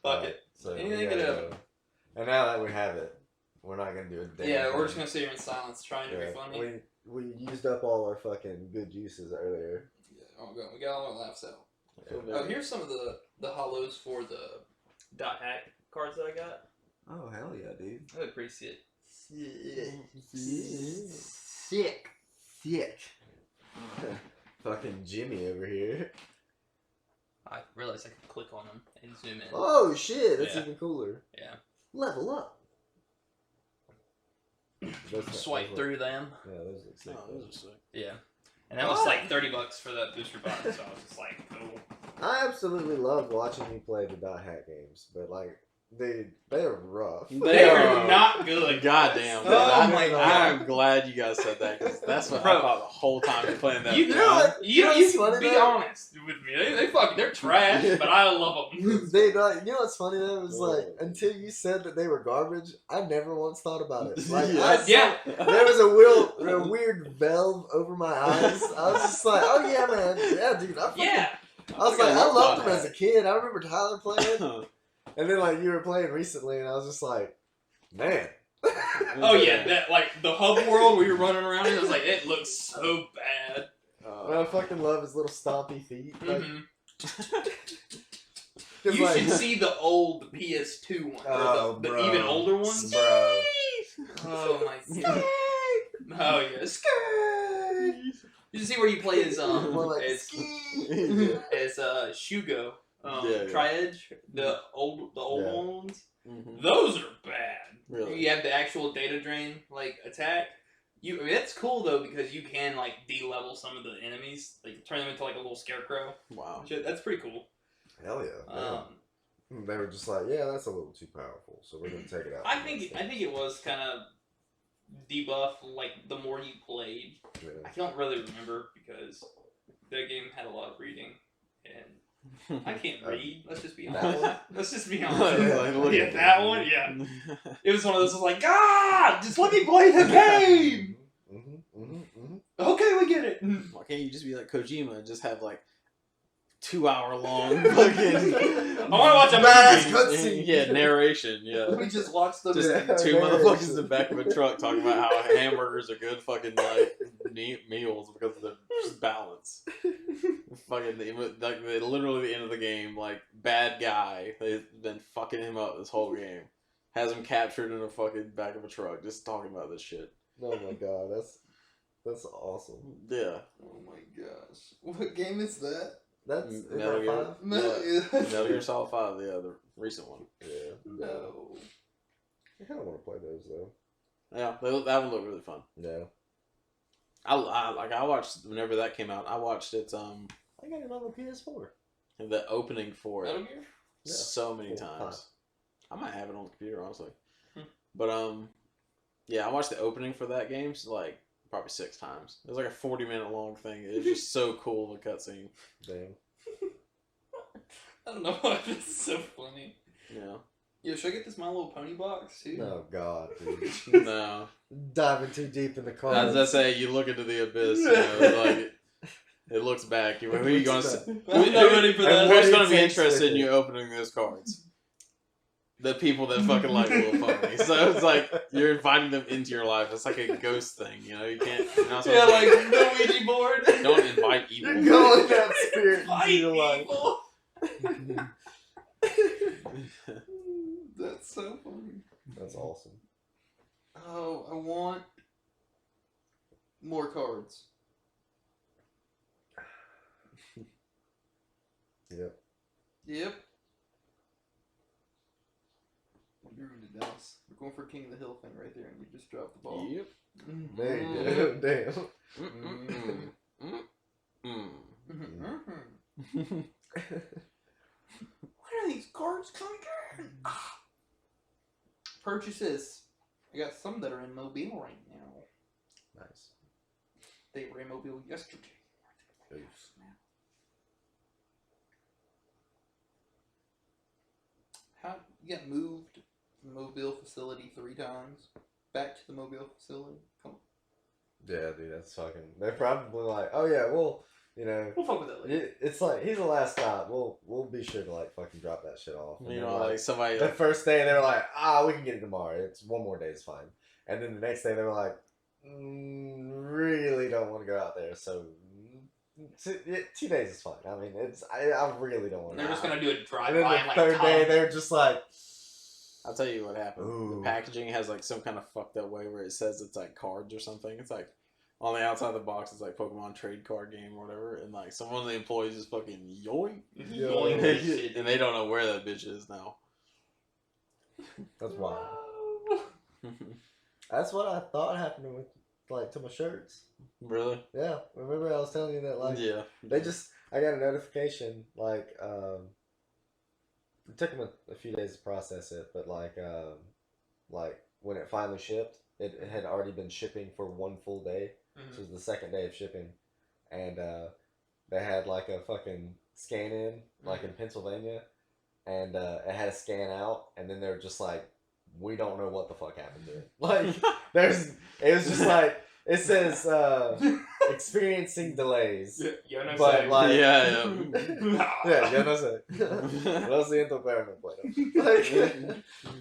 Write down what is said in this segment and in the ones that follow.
Fuck it. So Anything could happen. And now that we have it, we're not gonna do a damn Yeah, we're thing. just gonna sit here in silence, trying to be funny. We used up all our fucking good juices earlier. Yeah, oh god, we got all our laughs out. Yeah. Oh, here's some of the hollows for the dot hack cards that I got. Oh hell yeah, dude! They look pretty sick. Sick. Fucking Jimmy over here. I realized I could click on them and zoom in. Oh shit, that's even cooler. Yeah. Level up. Swipe through them. Yeah, those look sick. Oh, those are sick. Yeah. And that was like $30 for that booster box, so I was just like, cool. I absolutely love watching you play the dot hack games, but like, they're rough. They are not good. Goddamn. Oh my god. I'm glad you guys said that, because that's what I thought the whole time you're playing that. You be honest with me. They're trash, but I love them. You know what's funny though? It was like, until you said that they were garbage, I never once thought about it. Like, there was a weird valve over my eyes. I was just like, oh yeah, man. Yeah, dude. I was like, I loved them as a kid. I remember Tyler playing. And then, like, you were playing recently, and I was just like, man. Oh, yeah. That, like, the hub world where you're running around, and I was like, it looks so bad. I fucking love his little stompy feet. Like, you should see the old PS2 one. Oh, the even older ones. Bro. Oh, my God. Oh, yeah. Skirt. You see where you play as Shugo. Tri-Edge, the old ones. Mm-hmm. Those are bad. Really? You have the actual data drain attack. It's cool though because you can de-level some of the enemies, turn them into a little scarecrow. Wow, that's pretty cool. Hell yeah. They were just like, yeah, that's a little too powerful, so we're gonna take it out. I think it was kind of debuff the more you played. Yeah. I don't really remember because the game had a lot of reading and. I can't read. Let's just be honest. Let's just be honest. Yeah, that one. Yeah, it was one of those. I was like, God, just let me play the game. Okay, we get it. Why can't you just be like Kojima and just have 2 hour long fucking? I want to watch a movie. Yeah, narration. Yeah, we just watched the two motherfuckers in the back of a truck talking about how hamburgers are good fucking meals because of the balance. Fucking literally the end of the game, bad guy. They've been fucking him up this whole game. Has him captured in a fucking back of a truck, just talking about this shit. Oh my god, that's awesome. Yeah. Oh my gosh, what game is that? That's Metal Gear. Metal Gear Solid 5, yeah, the recent one. Yeah. No. I kind of want to play those though. Yeah, that one looked really fun. Yeah. I watched whenever that came out. I watched it. I got it on the PS4. The opening for it. Metal Gear? So many times. I might have it on the computer, honestly. But yeah, I watched the opening for that game probably 6 times. It was a 40-minute long thing. It was just so cool, the cutscene. Damn. I don't know why it's so funny. Yeah. Yo, should I get this My Little Pony box too? Oh god, dude. No. Diving too deep in the car. As I say, you look into the abyss. It looks back. Who are you going to? I'm not ready for that. Who's going to be interested in you opening those cards? The people that fucking like Little Pony. So it's you're inviting them into your life. It's like a ghost thing, you know. You can't. You're not the Ouija board. Don't invite evil. You're calling that spirit into your life. That's so funny. That's awesome. Oh, I want more cards. Yep. You ruined it, Dallas. We're going for King of the Hill thing right there, and you just dropped the ball. Yep. There you go. Damn. When are these cards coming in? Purchases. I got some that are in Mobile right now. Nice. They were in Mobile yesterday. Oops. How you got moved from the Mobile facility 3 times? Back to the Mobile facility? Come on. Yeah, dude, that's fucking. They're probably like, oh yeah, well, You know, We'll fuck with that later. it's like he's the last stop. We'll be sure to like fucking drop that shit off. And You then, know, like somebody. the first day they were like, we can get it tomorrow. It's one more day, it's fine. And then the next day they were like, really don't want to go out there, so 2 days is fine. I mean, I really don't want to. They're just gonna do a drive And then by. the third day they're just like, I'll tell you what happened. Ooh. The packaging has like some kind of fucked up way where it says it's like cards or something. It's like on the outside of the box, it's like Pokemon trade card game or whatever, and like some one of the employees just fucking yoink, Yoink that shit. and they don't know where that bitch is now. that's wild. That's what I thought happened with like to my shirts. Really? Yeah, remember I was telling you that like Yeah. I got a notification like it took them a few days to process it, but like when it finally shipped, it had already been shipping for one full day. Mm-hmm. This was the second day of shipping, and they had like a fucking scan in like in Pennsylvania, and it had a scan out, and then they were just like, we don't know what the fuck happened to it. Like it was just like it says experiencing delays. But like yeah. yeah, yo no sé. Lo siento, pero no puedo. Like,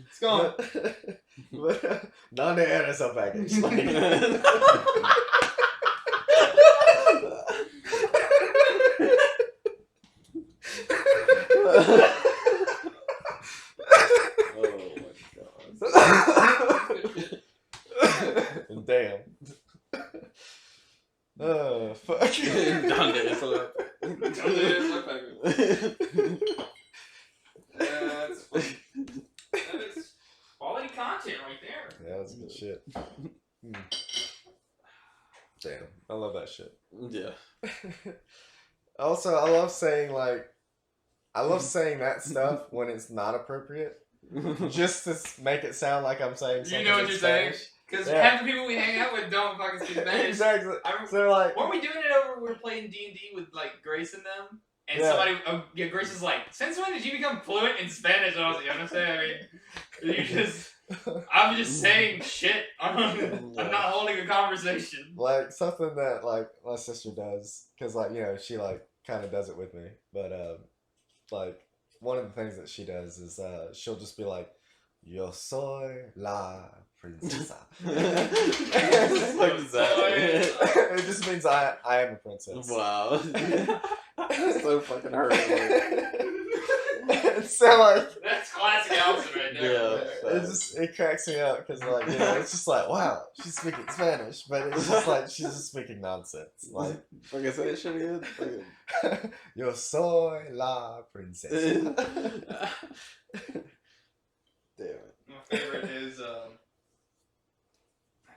It's gone. But ¿dónde era esa package? Like, damn. Oh, fuck. ¿Dónde es la That's funny. That is quality content right there. Yeah, that's good shit. Damn, I love that shit. Yeah. Also, I love saying that stuff when it's not appropriate, just to make it sound like I'm saying something. You know what in you're Spanish. saying? Because Yeah. half the people we hang out with don't fucking speak Spanish. Exactly. I So they're like, weren't we doing it over? We were playing D&D with like Grace and them, and Yeah. somebody, Grace is like, "Since when did you become fluent in Spanish?" And I was like, "You understand? I mean, I'm just saying shit. I'm not holding a conversation." like something that like my sister does, because like she like kind of does it with me, but like one of the things that she does is she'll just be like, "Yo soy la princesa." What is that? It just means I am a princess. Wow. So fucking hurtful. So like That's classic Allison right there. Yeah. it cracks me up because like it's just like, wow, she's speaking Spanish, but it's just like she's just speaking nonsense. Like, Like I said, that shit again. yo soy la princesa. Damn it. My favorite is I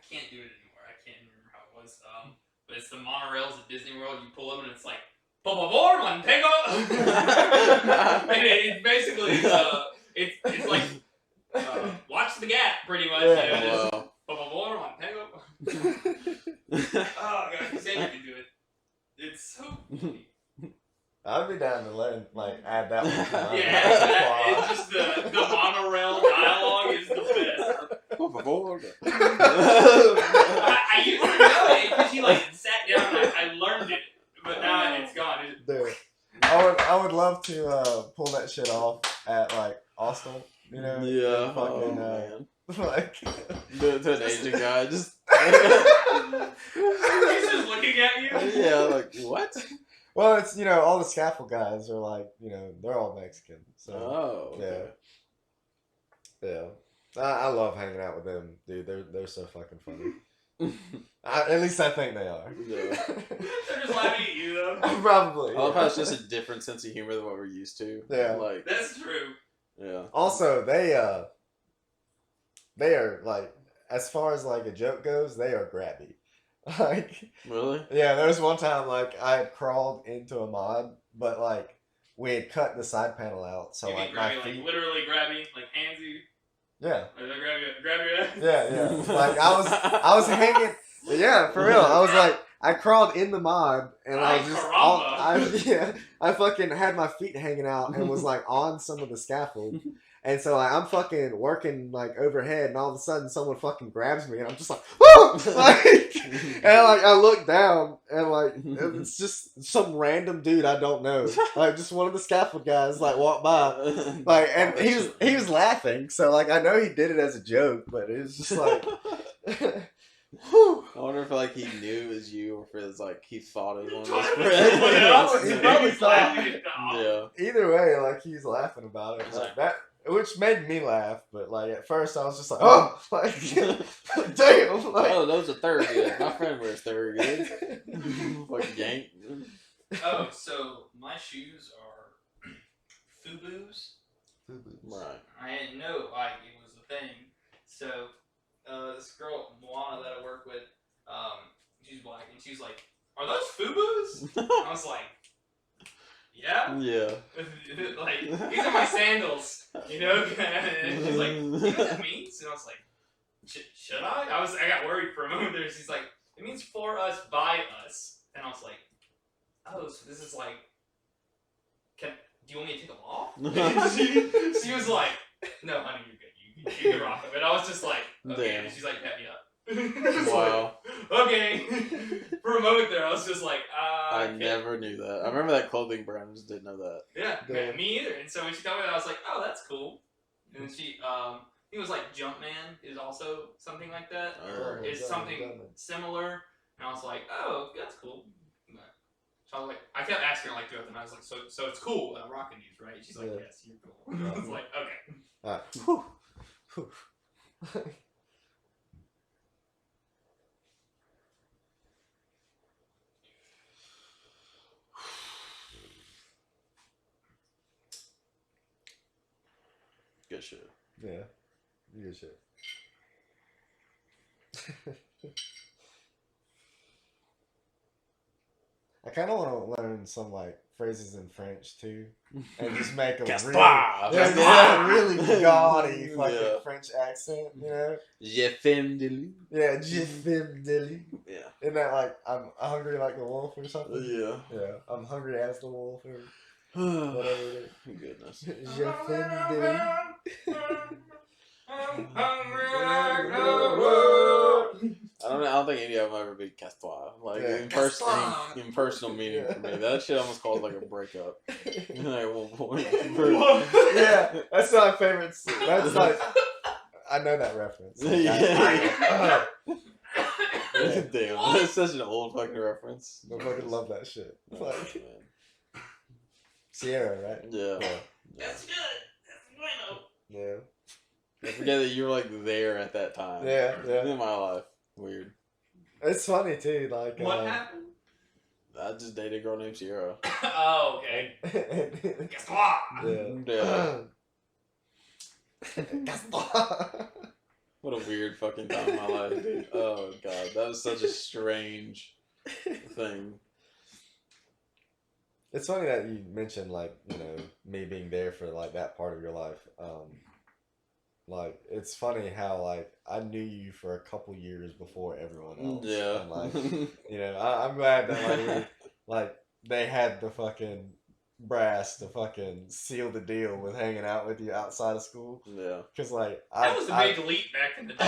can't do it anymore. I can't remember how it was. But it's the monorails at Disney World. You pull up and it's like, "Por favor, mantengo." And it basically it's like watch the gap, pretty much. Yeah. You know, just, Wow. "Por favor, mantengo." Oh god, you said you could do it. It's so funny. I'd be down to learn, like, add that one. To my It's just the monorail dialogue is the best. Por favor. I used to know it because you like sat down and I learned it, but now it's gone. Dude, I would love to pull that shit off at like Austin, Yeah. fucking Man. like To an Asian guy, just. He's just looking at you. Yeah, like, what? well, it's all the scaffold guys are like they're all Mexican, so Oh. Okay. yeah. I love hanging out with them, dude. They're so fucking funny. At least I think they are. Yeah. They're just laughing at you though. Probably. I love how it's just a different sense of humor than what we're used to. Yeah. Like, That's true. yeah. Also, they are like, as far as like a joke goes, they are grabby. Like, Really? yeah, there was one time like I had crawled into a mod, but like we had cut the side panel out, so You like mean my grabby, feet. like literally grabby, like handsy. Yeah, Like they grab your ass. yeah. Like I was hanging. Yeah, for real. I was like, I crawled in the mod, and I was just I fucking had my feet hanging out and was like on some of the scaffold. And so like I'm fucking working like overhead, and all of a sudden someone fucking grabs me, and I'm just like, oh! And like I look down, and like it's just some random dude I don't know, like just one of the scaffold guys like walked by, like, and he was laughing, so like I know he did it as a joke, but it was just like. I wonder if like he knew it was you, or if it was like he thought it was one of his He friends. probably thought. Yeah. Either way, like he's laughing about it, like that, which made me laugh. But like at first, I was just like, "Oh, like, damn!" Like, Oh, those are Thurgood. My friend wears Thurgood. Fucking yank. Oh, so my shoes are FUBUs. Right. I didn't know like it was a thing. So this girl Moana that I work with, she's black, and she's like, "Are those FUBUs?" I was like, "Yeah." Yeah. Like, these are my sandals, you know. And she's like, "Do you know what that means?" And I was like, "Should I?" I got worried for a moment there. She's like, "It means for us, by us," and I was like, "Oh, so this is like, do you want me to take them off?" she was like, "No, honey, you're good. You can rock them." And I was just like, "Okay." Damn. And she's like, "Pat me up." Wow. Like, okay. For a moment there, I was just like, I okay. never knew that. I remember that clothing brand. I just didn't know that. Yeah, me either. And so when she told me that, I was like, "Oh, that's cool." And then she, it was like Jumpman is also something like that, or is something similar. And I was like, "Oh, that's cool." So I was like, I kept asking her like throughout the night. I was like, "So it's cool that I'm rocking these, right?" She's like, "Yes, you're cool." I was like, "Okay." Whew. Good shit. Yeah, good shit. I kind of want to learn some like phrases in French too, and just make a really gaudy fucking French accent, you know? Je fume de lui. Yeah, je fume de lui. Yeah. Isn't that like I'm hungry like the wolf or something? Yeah. Yeah, I'm hungry as the wolf or whatever it is. Goodness. Je fume de lui. I'm hungry like the wolf. I don't think any of them ever be Castois. Like in personal meaning for me. That shit almost calls like a breakup. Like at one point. Yeah, that's my favorite. That's like I know that reference. Yeah. Damn, that's such an old fucking reference. I fucking love that shit. Oh, Like man. Sierra, right? Yeah. That's good. That's bueno. Yeah. I forget that you were like there at that time. Yeah. In my life. Weird. It's funny too, like What happened? I just dated a girl named Sierra. Oh, okay. Guess what? Yeah. Yeah. What a weird fucking time in my life, dude. Oh god, that was such a strange thing. It's funny that you mentioned like, you know, me being there for like that part of your life. Like it's funny how like I knew you for a couple years before everyone else. Yeah. And, like, you know, I'm glad that like they had the fucking brass to fucking seal the deal with hanging out with you outside of school. Yeah. Cause like that was a big leap back in the day.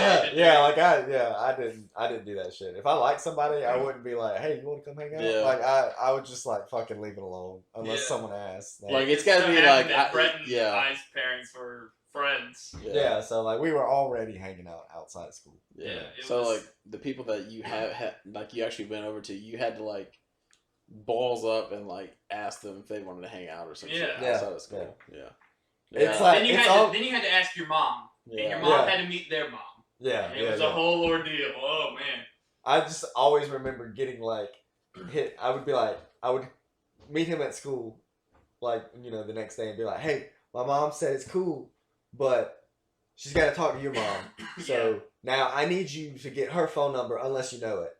I didn't do that shit. If I liked somebody, I wouldn't be like, "Hey, you want to come hang out?" Yeah. Like I would just like fucking leave it alone unless someone asked. Like it's gotta be like Brett and I's parents were friends. Yeah, so like we were already hanging out outside of school. Yeah. So like the people that you have like you actually went over to, you had to like balls up and like ask them if they wanted to hang out or something outside of school. Yeah. It's like then you had to ask your mom. Yeah. And your mom had to meet their mom. Yeah. And it was a whole ordeal. Oh man. I just always remember getting like hit. I would meet him at school, like, you know, the next day and be like, "Hey, my mom said it's cool, but she's got to talk to your mom. So now I need you to get her phone number unless you know it."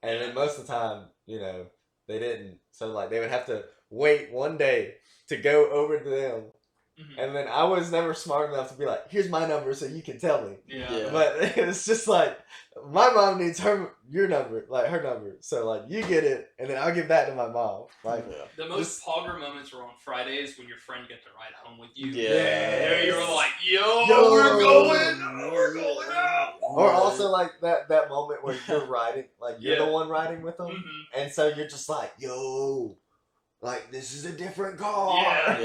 And then most of the time, you know, they didn't. So like they would have to wait one day to go over to them. Mm-hmm. And then I was never smart enough to be like, "Here's my number so you can tell me." Yeah. But it's just like, my mom needs your number, like her number. So like you get it, and then I'll give that to my mom. Like the most pogger moments were on Fridays when your friend got to ride home with you. Yeah. You were like, we're going out. Or also like that moment where you're riding, like you're the one riding with them, and so you're just like, yo, like this is a different car. Yeah.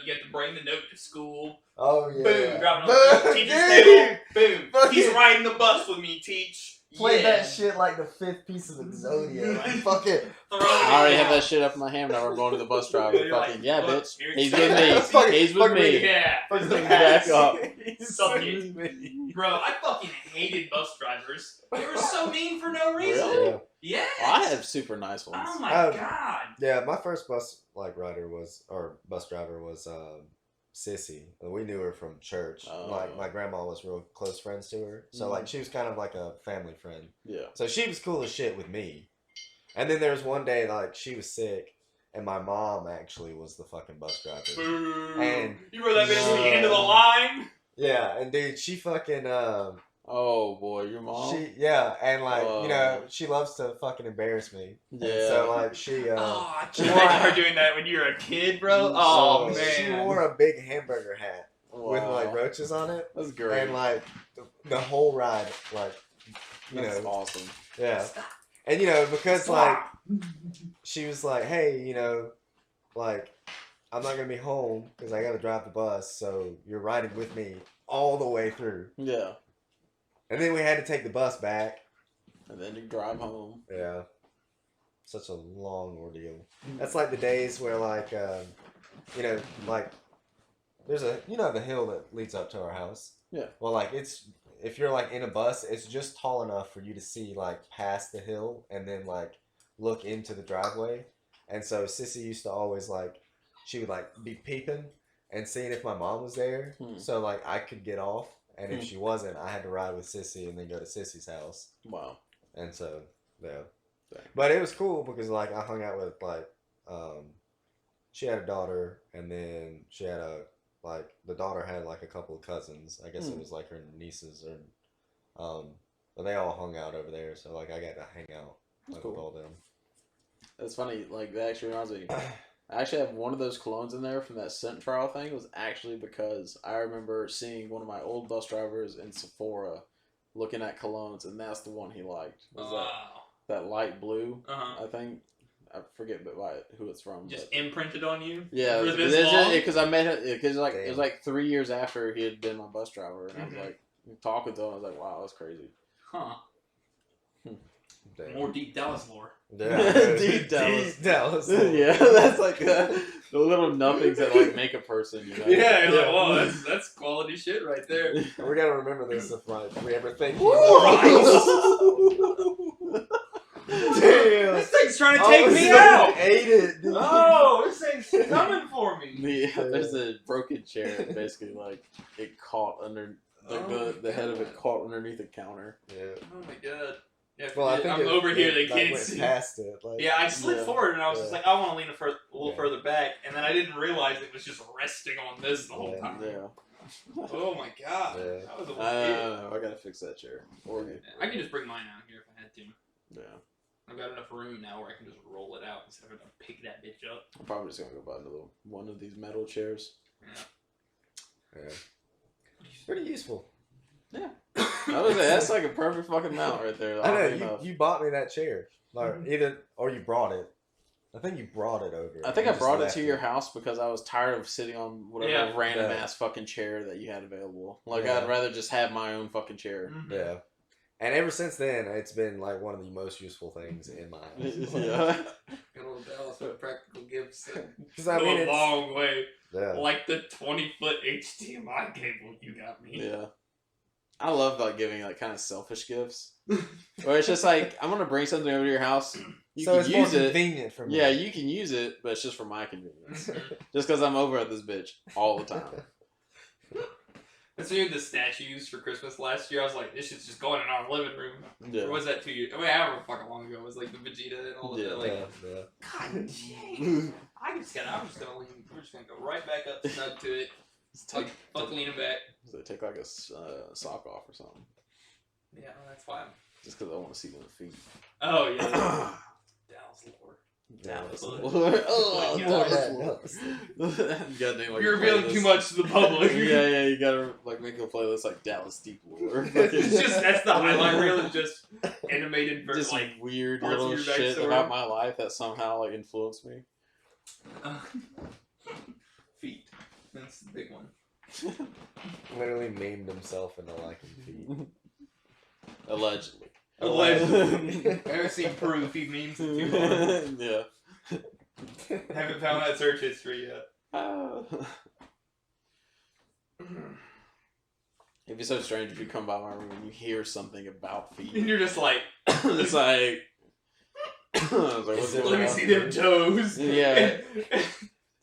You have to bring the note to school. Oh yeah. Boom, dropping on the teacher's table. Boom. He's riding the bus with me, Teach. Play that shit like the 5th piece of the Zodiac. Like, fuck it. I already have that shit up in my hand now. We're going to the bus driver. You're Fucking, like, yeah, look, bitch. here's He's the- with me. He's with me. Yeah. Fucking back up. Sucking. Bro, I fucking hated bus drivers. They were so mean for no reason. Really? Yeah. Well, I have super nice ones. Oh my god. Yeah, my first bus driver was Sissy. We knew her from church. Oh. Like my grandma was real close friends to her, so like she was kind of like a family friend. Yeah. So she was cool as shit with me. And then there was one day like she was sick, and my mom actually was the fucking bus driver. Boo. And You were that bitch to the end of the line. yeah, and dude, she fucking Oh boy, your mom. and like you know she loves to fucking embarrass me. Yeah. And so like she I can't imagine her doing that when you were a kid, bro. Oh man. She wore a big hamburger hat with Wow. like roaches on it. That's great. And like the whole ride, like That's awesome. yeah. And you know, because like she was like, hey, you know, like I'm not gonna be home because I gotta drive the bus, so you're riding with me all the way through. Yeah. And then we had to take the bus back. And then you drive home. Yeah. Such a long ordeal. That's like the days where like you know, like there's a the hill that leads up to our house. Yeah. Well, like it's if you're like in a bus, it's just tall enough for you to see like past the hill and then like look into the driveway. And so Sissy used to always like she would like be peeping and seeing if my mom was there. So like I could get off, and if she wasn't, I had to ride with Sissy and then go to Sissy's house. Wow. And so yeah. Dang. But it was cool because like I hung out with like she had a daughter, and then she had the daughter had like a couple of cousins. I guess it was like her nieces, or but they all hung out over there, so like I got to hang out with all them. That's funny. Like that actually reminds me. I actually have one of those colognes in there from that scent trial thing. It was actually because I remember seeing one of my old bus drivers in Sephora looking at colognes, and that's the one he liked. Was that light blue? I think. I forget who it's from. Just imprinted on you? Yeah, because I met him, because like, it was like 3 years after he had been my bus driver, and I was like, talking to him, I was like, wow, that's crazy. Huh. Damn. More deep Dallas lore. Yeah, Deep Dallas. Yeah, that's like the little nothings that like make a person, you know? Yeah, you're like, whoa, that's quality shit right there. We gotta remember this if like we ever think. Damn. This thing's trying to take me out. Ate it. Dude. Oh, this thing's coming for me. Yeah, there's a broken chair. And basically, like it caught under the head of it caught underneath the counter. Yeah. Oh my god. Yeah, Well, I think I'm over here. They like, can't went see. past it. Like, Yeah, I slid forward and I was just like, I want to lean a little Yeah. further back, and then I didn't realize it was just resting on this the whole time. Yeah. Oh my god. Yeah. That was a I weird. don't know. I gotta fix that chair. Or I can just bring mine out here if I had to. yeah. I've got enough room now where I can just roll it out instead of having to pick that bitch up. I'm probably just gonna go buy another one of these metal chairs. Yeah. Pretty useful. Yeah. That's like a perfect fucking mount right there. I know you bought me that chair, like or you brought it. I think you brought it over. I think You I brought it just to left your house because I was tired of sitting on whatever random ass fucking chair that you had available. Like I'd rather just have my own fucking chair. Yeah. And ever since then, it's been like one of the most useful things in my house. Yeah. Good old Dallas with practical gifts. Because I mean, a it's long way. yeah. Like the 20-foot HDMI cable you got me. Yeah. I love like giving like kind of selfish gifts. Where it's just like, I'm gonna bring something over to your house. You So can it's use more it. convenient for me. Yeah, you can use it, but it's just for my convenience. Just because I'm over at this bitch all the time. That's when you had the statues for Christmas last year. I was like, this shit's just going in our living room. Yeah. Or was that 2 years? I mean, however fucking long ago. It was like the Vegeta and all of that. Like, Yeah. God dang. I'm just gonna lean. We're just gonna go right back up, snug to it. Fuck leaning back. So they take like a sock off or something. Yeah, that's fine. Just because I want to see them feet. Oh, yeah. Dallas lore. Dallas. Oh, Oh, Dallas. Goddamn, like You're a revealing playlist. too much to the public. Yeah, you gotta like make a playlist like Dallas Deep Lore. It's just that's the highlight reel is just animated for just like weird parts of little your shit backstory. about my life that somehow like influenced me. Feet. That's the big one. Literally named himself into liking feet. Allegedly. Allegedly. I haven't seen proof he means it too hard. Yeah. Haven't found that search history yet. It'd be so strange if you come by my room and you hear something about feet. And you're just like, It's like, I was like, what's Let going let me on? see them toes. Yeah.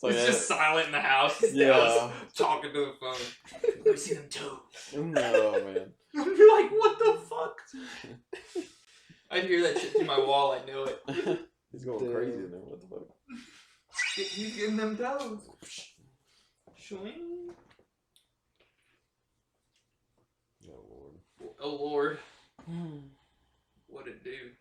It's like just silent in the house. It's Yeah. Dallas talking to the phone. Let me see them toes. No, man. You're like, what the fuck? I'd hear that shit through my wall. I know it. He's going Damn. crazy now. What the fuck? He's getting them toes. Swing. Oh Lord. Oh Lord. What'd it do?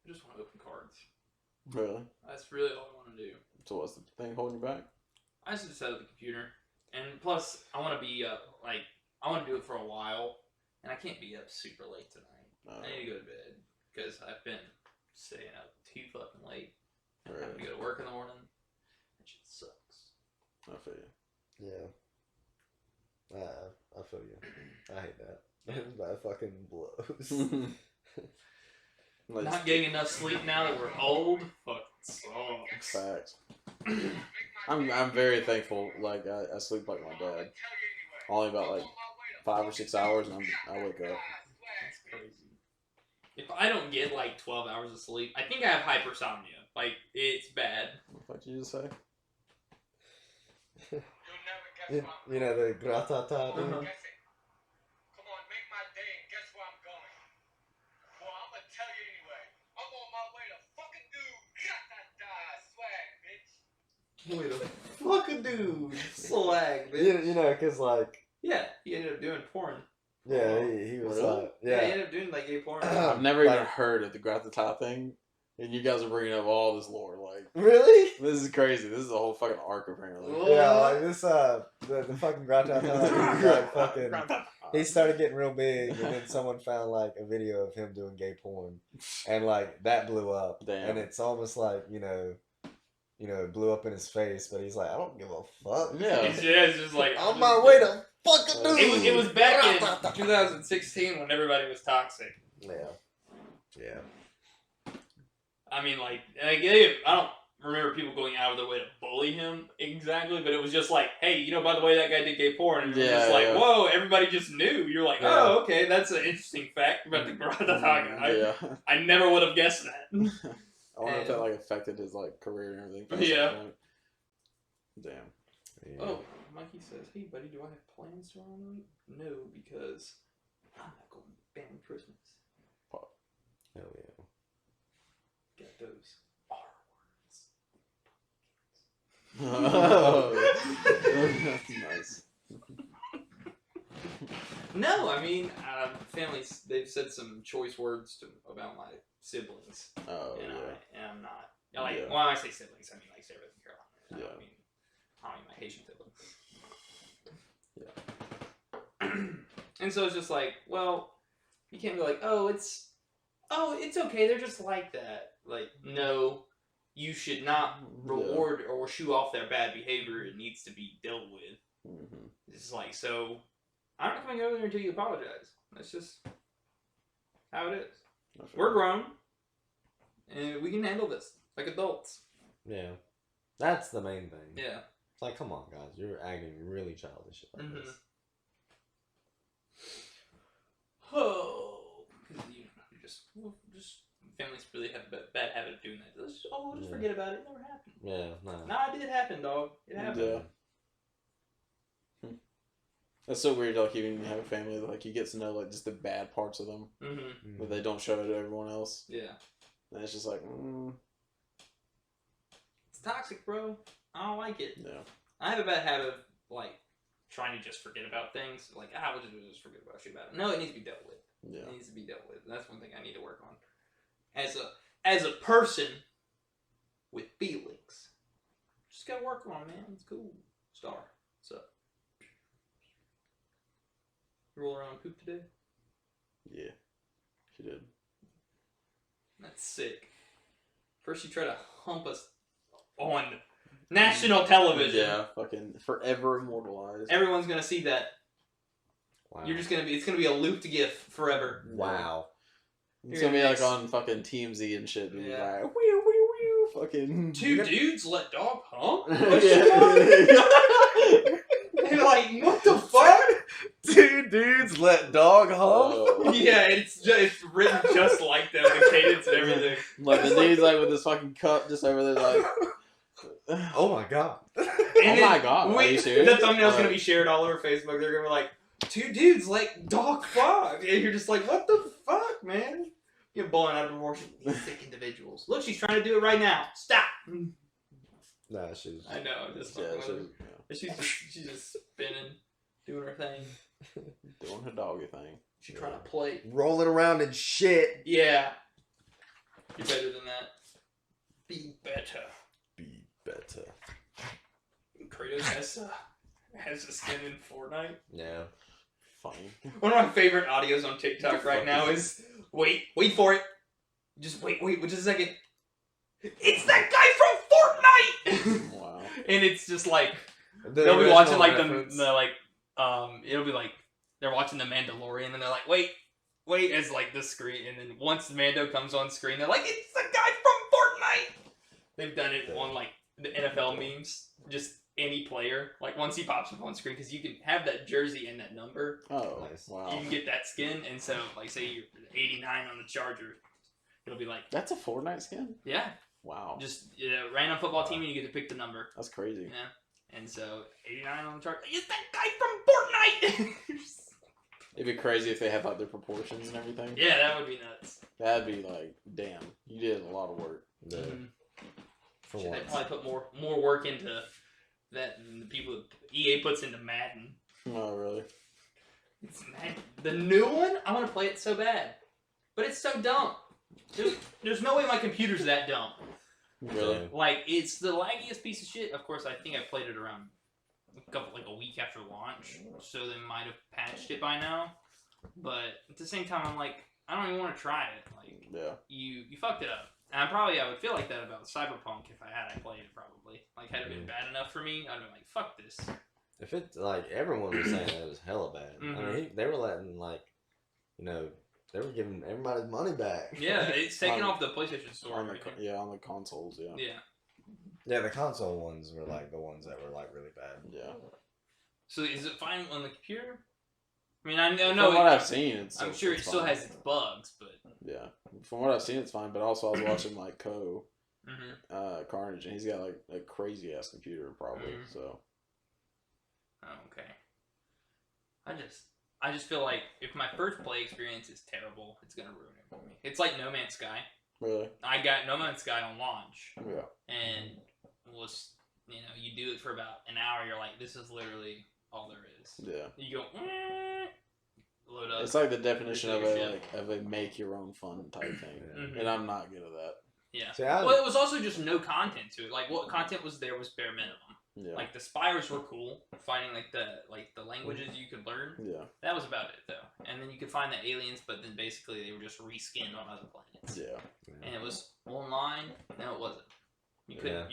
I just want to open cards. Really? That's really all I want to do. So what's the thing holding you back? I just set up the computer, and plus I want to be like I want to do it for a while, and I can't be up super late tonight. I need to go to bed because I've been staying up too fucking late. And I'm having to go to work in the morning. That shit sucks. I feel you. Yeah. I feel you. I hate that. That fucking blows. Like, Not getting enough sleep now that we're old. Fucking sucks. facts. I'm very thankful. Like I sleep like my dad. Only about like 5 or 6 hours, and I wake up. That's crazy. If I don't get like 12 hours of sleep, I think I have hypersomnia. Like, it's bad. What did you just say? You know the gratata thing? Uh-huh. Come on, make my day and guess where I'm going. Well, I'm gonna tell you anyway. I'm on my way to fucking do swag, bitch. Wait a fucking dude. Slag, bitch. You know, cause like, Yeah, he ended up doing porn. yeah, he was Really? like, Yeah, he ended up doing like gay porn. I've never even Like- heard of the Gratata thing, and you guys are bringing up all this lore. Like, really? this is crazy. This is a whole fucking arc, apparently. What? Yeah, like this, the fucking gratata, he like fucking, he started getting real big, and then someone found like a video of him doing gay porn, and like that blew up. Damn. And it's almost like, you know, it blew up in his face, but he's like, I don't give a fuck. Yeah. It's just like On my way to fucking do It was back in 2016 when everybody was toxic. Yeah. I mean, like, I don't remember people going out of their way to bully him exactly, but it was just like, hey, by the way, that guy did gay porn, and it was just like, whoa, everybody just knew. You're like, oh, okay, that's an interesting fact about the Gratata guy. Yeah. I never would have guessed that. I wonder if that like affected his like career and everything. past Yeah. that point. Damn. Yeah. Oh, Mikey says, hey, buddy, do I have plans tomorrow night? No, because I'm not going to family Christmas. Hell yeah. Got those R words. Oh. Nice. No, I mean, families, they've said some choice words about my siblings. Oh, And yeah. I'm not. Like, Yeah. when I say siblings, I mean like Sarah and Caroline. I Yeah. don't mean my Haitian siblings. Yeah. And so it's just like, well, you can't be like, oh, it's okay, they're just like that. Like, no, you should not reward or shoo off their bad behavior. It needs to be dealt with. Mm-hmm. It's like, so I'm not coming over there until you apologize. That's just how it is. We're grown, and we can handle this like adults. Yeah. That's the main thing. Yeah. It's like, come on, guys. You're acting really childish like this. Oh, because you just families really have a bad habit of doing that. We'll just forget about it. It never happened. Yeah, no. Nah, it did happen, dog. It happened. Yeah. That's so weird. Like even you have a family, like you get to know like just the bad parts of them, Mm-hmm. but they don't show it to everyone else. Yeah. And it's just like, It's toxic, bro. I don't like it. yeah. I have a bad habit of like trying to just forget about things. Like, we'll just forget about shit about it. No, it needs to be dealt with. Yeah. It needs to be dealt with. That's one thing I need to work on. As a person with feelings, just gotta work on it, man. It's cool. Star, what's up? You roll around poop today? Yeah, she did. That's sick. First you try to hump us on national television. Yeah, fucking forever immortalized. Everyone's gonna see that. Wow. It's gonna be a looped GIF forever. Wow. It's gonna be like on fucking TMZ and shit. And Yeah. like, wee, wee, wee, fucking. Two dudes let dog hump? Yeah. They're like, what the fuck? Two dudes let dog hump. Oh. Yeah, it's written just like them, the cadence and everything. Like the dude's like with this fucking cup just over there, like. Oh my god. And my god, are you serious? The thumbnail's gonna be shared all over Facebook. They're gonna be like, two dudes like dog fuck. And you're just like, what the fuck, man? You're blowing out of proportion. These sick individuals. Look, she's trying to do it right now. Stop. Nah, she's. I know, just Yeah, fucking with her. She's just spinning, doing her thing. doing her doggy thing. She's trying to play. Rolling around in shit. Yeah. Be better than that. Be better. Be better. Kratos has a skin in Fortnite. Yeah. Funny. One of my favorite audios on TikTok right now is wait for it. Just wait, just a second. It's that guy from Fortnite. Wow. And it's just like The they'll be original watching like reference. it'll be like they're watching the Mandalorian and they're like wait as like the screen, and then once the Mando comes on screen they're like it's the guy from Fortnite. They've done it on like the NFL memes, just any player, like once he pops up on screen, because you can have that jersey and that number. Oh, Nice. wow. You can get that skin, and so like say you're 89 on the Chargers, it'll be like That's a Fortnite skin? yeah, Wow. just random football team and you get to pick the number. That's crazy. Yeah, and so 89 on the Chargers. It's that guy from Fortnite. It'd be crazy if they had like their proportions and everything. Yeah, that would be nuts. That'd be like, damn, you did a lot of work. The, Mhm. For They once. probably put more work into that than the people that EA puts into Madden. Oh, really? It's Madden. The new one, I want to play it so bad, but it's so dumb. There's no way my computer's that dumb. Really? Like, it's the laggiest piece of shit. Of course, I think I played it around a week after launch, so they might have patched it by now. But at the same time, I'm like, I don't even want to try it. Like, Yeah. you fucked it up. And I would feel like that about Cyberpunk if I played it, probably. Like, had it been bad enough for me, I'd have been like, fuck this. If it, like, everyone was saying that it was hella bad. I mean, they were letting, like, you know, they were giving everybody's money back. Yeah, it's taken off the PlayStation Store. On the, Right? on the consoles, yeah. Yeah. Yeah, the console ones were, like, the ones that were, like, really bad. Yeah. So is it fine on the computer? I mean, I know. From what I've seen, I'm sure it still fine. has its bugs, but. Yeah. From what I've seen, it's fine. But also, I was watching like Mm-hmm. Carnage, and he's got like a crazy ass computer, probably. So. Oh, okay. I just feel like if my first play experience is terrible, it's gonna ruin it for me. It's like No Man's Sky. Really? I got No Man's Sky on launch, Yeah. and was you do it for about an hour. You're like, this is literally all there is. Yeah. You go load up. It's like the definition of Shit. a make your own fun type thing, Mhm. and I'm not good at that. Yeah. See, Well, it was also just no content to it. Like what content was there was bare minimum. Yeah. Like the spires were cool, finding like the languages you could learn. Yeah. That was about it though. And then you could find the aliens, but then basically they were just reskinned on other planets. Yeah. And it was online. No, it wasn't. You couldn't.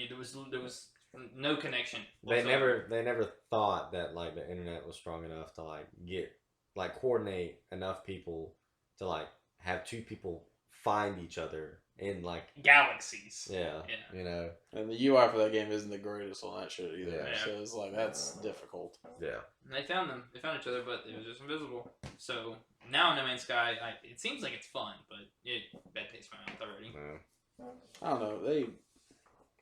There was no connection. They whatsoever. never thought that, like, the internet was strong enough to, like, coordinate enough people to, like, have two people find each other in, like, Galaxies. yeah. Yeah. You know. And the UI for that game isn't the greatest on that shit either. Yeah. So it's like that's difficult. Yeah. And they found them. They found each other, but it was just invisible. So now No Man's Sky, it seems like it's fun, but it bad taste in my mouth already. Yeah. I don't know.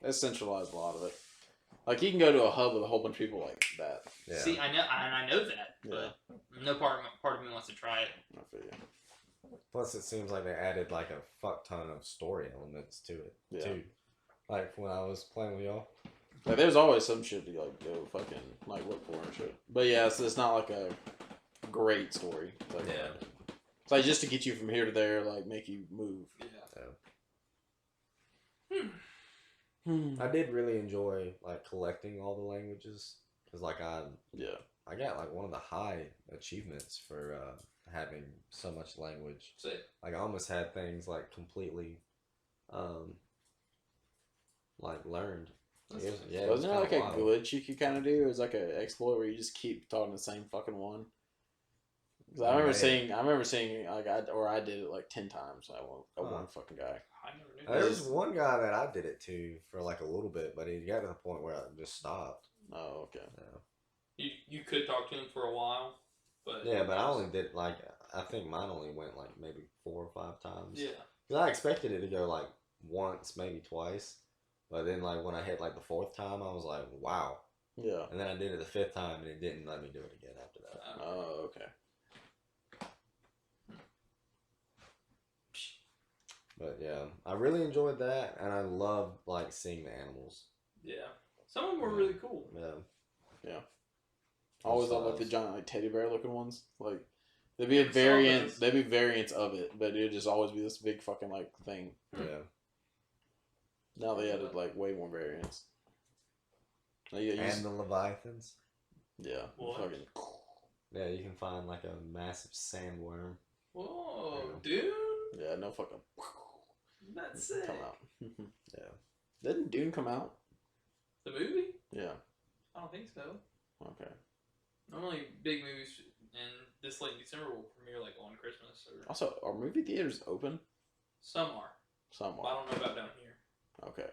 They centralized a lot of it. Like you can go to a hub with a whole bunch of people like that. Yeah. See, I know that, but no part of me wants to try it. I feel you. Plus, it seems like they added, like, a fuck ton of story elements to it, Yeah. too. Like, when I was playing with y'all. Like, there's always some shit to like go fucking like look for and shit. But yeah, it's not like a great story. It's like, it's like just to get you from here to there, like make you move. Yeah. I did really enjoy like collecting all the languages because like I got like one of the high achievements for having so much language. Like I almost had things like completely like learned. Wasn't there like a glitch you could kind of do? It was like an exploit where you just keep talking the same fucking one. Cause I remember seeing like I did it like 10 times. One fucking guy. I never knew. There was one guy that I did it to for like a little bit, but he got to the point where I just stopped. Oh, okay. Yeah. You could talk to him for a while, but yeah, but I only did like I think mine only went like maybe 4 or 5 times. Yeah. Cause I expected it to go like once, maybe twice, but then like when I hit like the 4th time, I was like, wow. Yeah. And then I did it the 5th time, and it didn't let me do it again after that. Oh, okay. But yeah, I really enjoyed that, and I loved like seeing the animals. Yeah, some of them were really cool. Yeah. I always love like the giant like teddy bear looking ones. Like there'd be a variant, there'd be variants of it, but it'd just always be this big fucking like thing. Yeah. Now they added like way more variants. And the leviathans. Yeah. Fucking. Yeah, you can find like a massive sandworm. Whoa, dude. Yeah, no fucking. That's it. Come out. Yeah. Didn't Dune come out? The movie? Yeah. I don't think so. Okay. Normally, big movies in this late December will premiere like on Christmas or. Also, are movie theaters open? Some are. Some I are. don't know about down here. Okay.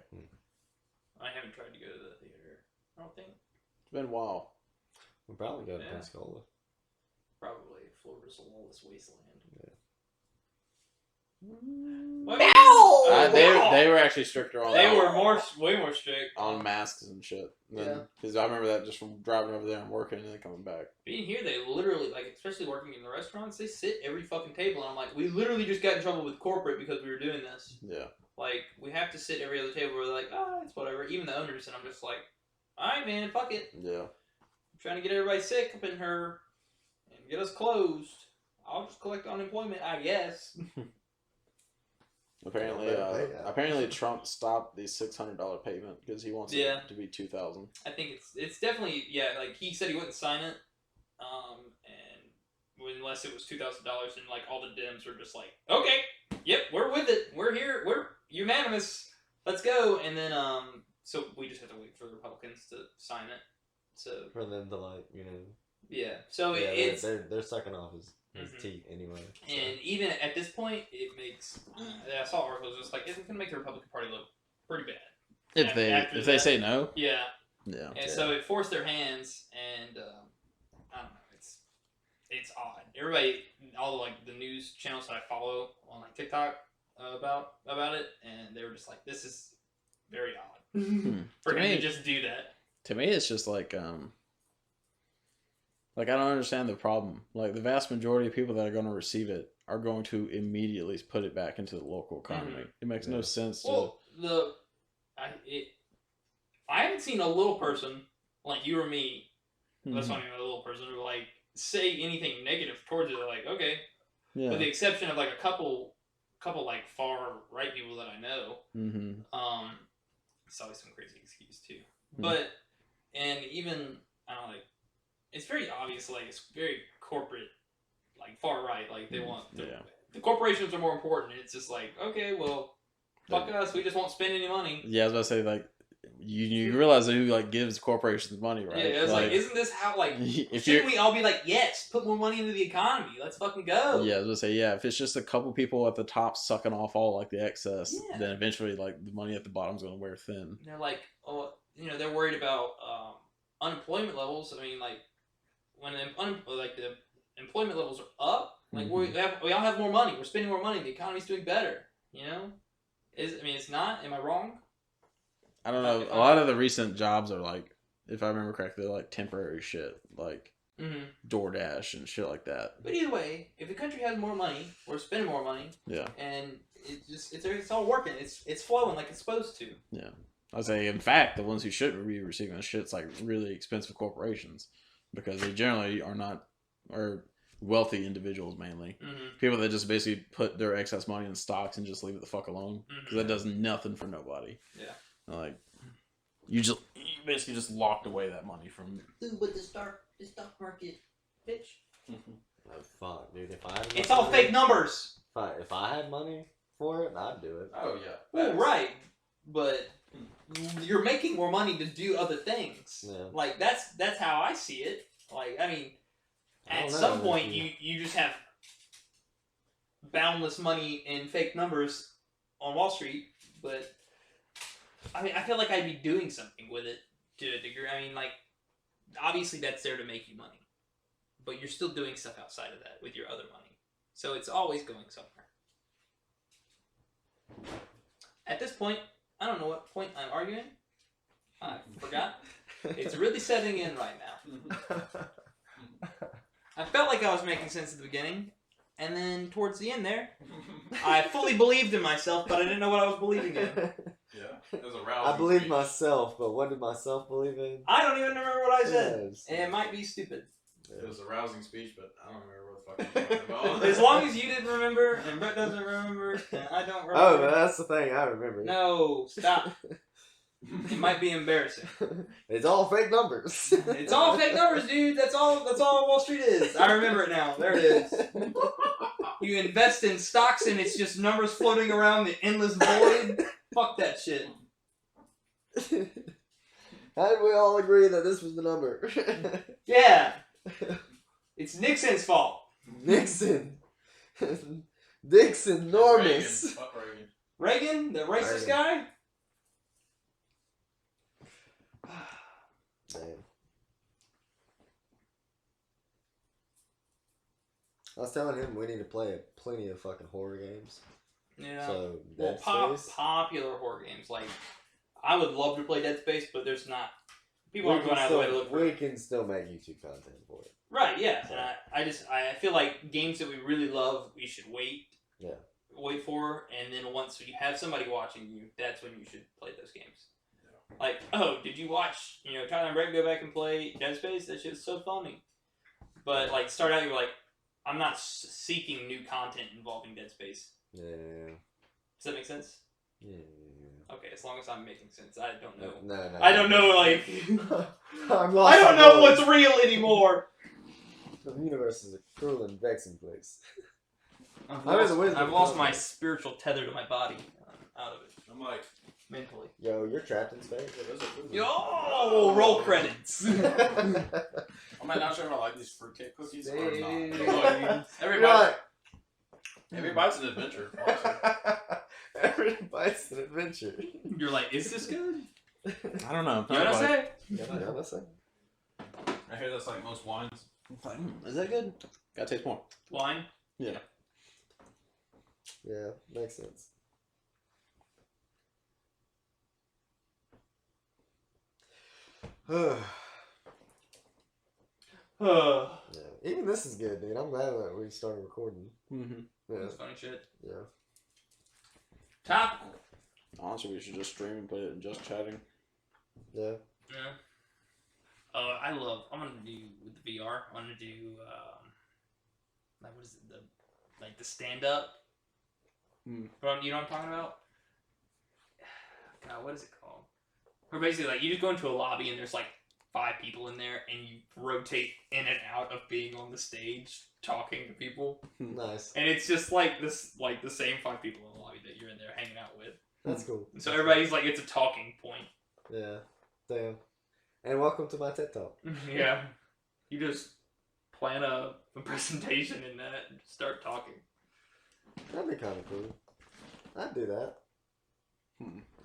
I haven't tried to go to the theater. I don't think. It's been a while. We'll probably go to Pensacola. Probably. Florida's a lawless wasteland. Yeah. They were actually stricter on. They were way more strict on masks and shit. Because I remember that just from driving over there and working and then coming back. Being here, they literally like, especially working in the restaurants, they sit every fucking table. And I'm like, we literally just got in trouble with corporate because we were doing this. Yeah. Like we have to sit every other table. We're like, it's whatever. Even the owners, and I'm just like, all right, man, fuck it. Yeah. I'm trying to get everybody sick up in her and get us closed. I'll just collect unemployment, I guess. Apparently Trump stopped the $600 payment because he wants it to be $2,000. I think it's definitely like he said he wouldn't sign it, and unless it was $2,000, and like all the Dems were just like, okay, yep, we're with it, we're here, we're unanimous, let's go, and then so we just have to wait for the Republicans to sign it, so for them to so it's they're sucking off his teeth anyway. So. And even at this point, it makes I saw articles just like it's going to make the Republican Party look pretty bad if they say no. Yeah. And so it forced their hands, and I don't know, it's odd. Everybody, all the news channels that I follow on like TikTok about it, and they were just like, this is very odd for him to just do that. To me, it's just like I don't understand the problem. Like, the vast majority of people that are going to receive it are going to immediately put it back into the local economy. Mm-hmm. It makes no sense to... Well, I haven't seen a little person, like you or me, that's not even a little person, who, like, say anything negative towards it. They're like, okay. Yeah. With the exception of, like, a couple, like, far-right people that I know. Mm-hmm. It's always some crazy excuse, too. Mm-hmm. But, and even, I don't know, like, it's very obvious, like, it's very corporate, like, far right. Like, they want... The corporations are more important. It's just like, okay, well, fuck us. We just won't spend any money. Yeah, I was about to say, like, you realize who, like, gives corporations money, right? Yeah, it's like, isn't this how, like... Shouldn't we all be like, yes, put more money into the economy. Let's fucking go. Yeah, I was going to say, if it's just a couple people at the top sucking off all, like, the excess, then eventually, like, the money at the bottom's going to wear thin. And they're like, they're worried about unemployment levels. I mean, like, when the employment levels are up, like we all have more money. We're spending more money. The economy's doing better. You know, it's not. Am I wrong? I don't know. A lot of the recent jobs are like, if I remember correctly, they're like temporary shit, like DoorDash and shit like that. But either way, if the country has more money, we're spending more money. Yeah. And it's all working. It's flowing like it's supposed to. Yeah. I say, in fact, the ones who shouldn't be receiving this shit's like really expensive corporations because they generally are wealthy individuals mainly. Mm-hmm. People that just basically put their excess money in stocks and just leave it the fuck alone because that does nothing for nobody. Yeah. Like you basically just locked away that money from. Dude, but the stock market, bitch. Oh, fuck, dude. If I had It's all fake numbers. If I had money for it, I'd do it. Oh yeah. Well, right, but you're making more money to do other things. Yeah. Like that's how I see it. Like I mean, I at don't know, some point man. you just have boundless money in fake numbers on Wall Street, but I mean I feel like I'd be doing something with it to a degree. I mean like obviously that's there to make you money, but you're still doing stuff outside of that with your other money, so it's always going somewhere. At this point, I don't know what point I'm arguing. I forgot. It's really setting in right now. I felt like I was making sense at the beginning, and then towards the end there, I fully believed in myself, but I didn't know what I was believing in. Yeah, it was a rousing I believe speech. myself, but what did myself believe in? I don't even remember what I said. Yes. And it might be stupid. It was a rousing speech, but I don't remember what the fuck I'm talking about. As long as you didn't remember, and Brett doesn't remember, and I don't remember. Oh, but that's the thing. I remember. No, stop. It might be embarrassing. It's all fake numbers. It's all fake numbers, dude. That's all Wall Street is. I remember it now. There it is. You invest in stocks and it's just numbers floating around the endless void. Fuck that shit. How did we all agree that this was the number? Yeah. It's Nixon's fault. Nixon. Dixon Normus. Reagan. Fuck Reagan. Reagan, the racist Reagan. guy? Man. I was telling him we need to play plenty of fucking horror games. Yeah. So Well, Dead Space. popular horror games. Like, I would love to play Dead Space, but there's not. People aren't going out of the way to look for we it. can still make YouTube content for it. Right, yeah. And I feel like games that we really love, we should wait. Yeah. Wait for, and then once you have somebody watching you, that's when you should play those games. Yeah. Like, oh, did you watch, Tyler and Brett go back and play Dead Space? That shit's so funny. But, like, start out, you're like, I'm not seeking new content involving Dead Space. Yeah. Does that make sense? Yeah. Okay, as long as I'm making sense. I don't know. No. I don't know, like... I'm lost I don't on know board. what's real anymore. The universe is a cruel and vexing place. I've I'm in the wisdom lost of my God. spiritual tether to my body. I'm out of it. I'm like, Mentally. Yo, you're trapped in space. Yo, roll credits. I'm not sure if I like these fruitcake cookies or not. You're Every bite's an adventure. Honestly. Every bite's an adventure. You're like, is this good? I don't know. You know what I say? Yeah, let's say. I hear that's like most wines. Is that good? Gotta taste more. Wine? Yeah. Yeah, makes sense. Yeah, even this is good, dude. I'm glad that we started recording. Mm-hmm. Yeah, That's funny shit. yeah. Top. Honestly, we should just stream and put it in just chatting. Yeah. Yeah. I'm gonna do with the VR. I'm gonna do like what is it? The stand up. Hmm. You know what I'm talking about? God, what is it called? Where basically you just go into a lobby and there's 5 people in there and you rotate in and out of being on the stage talking to people. Nice. And it's just the same 5 people in the lobby that you're in there hanging out with. That's cool. So everybody's it's a talking point. Yeah. Damn. And welcome to my TED Talk. Yeah. You just plan a presentation in that and start talking. That'd be kind of cool. I'd do that.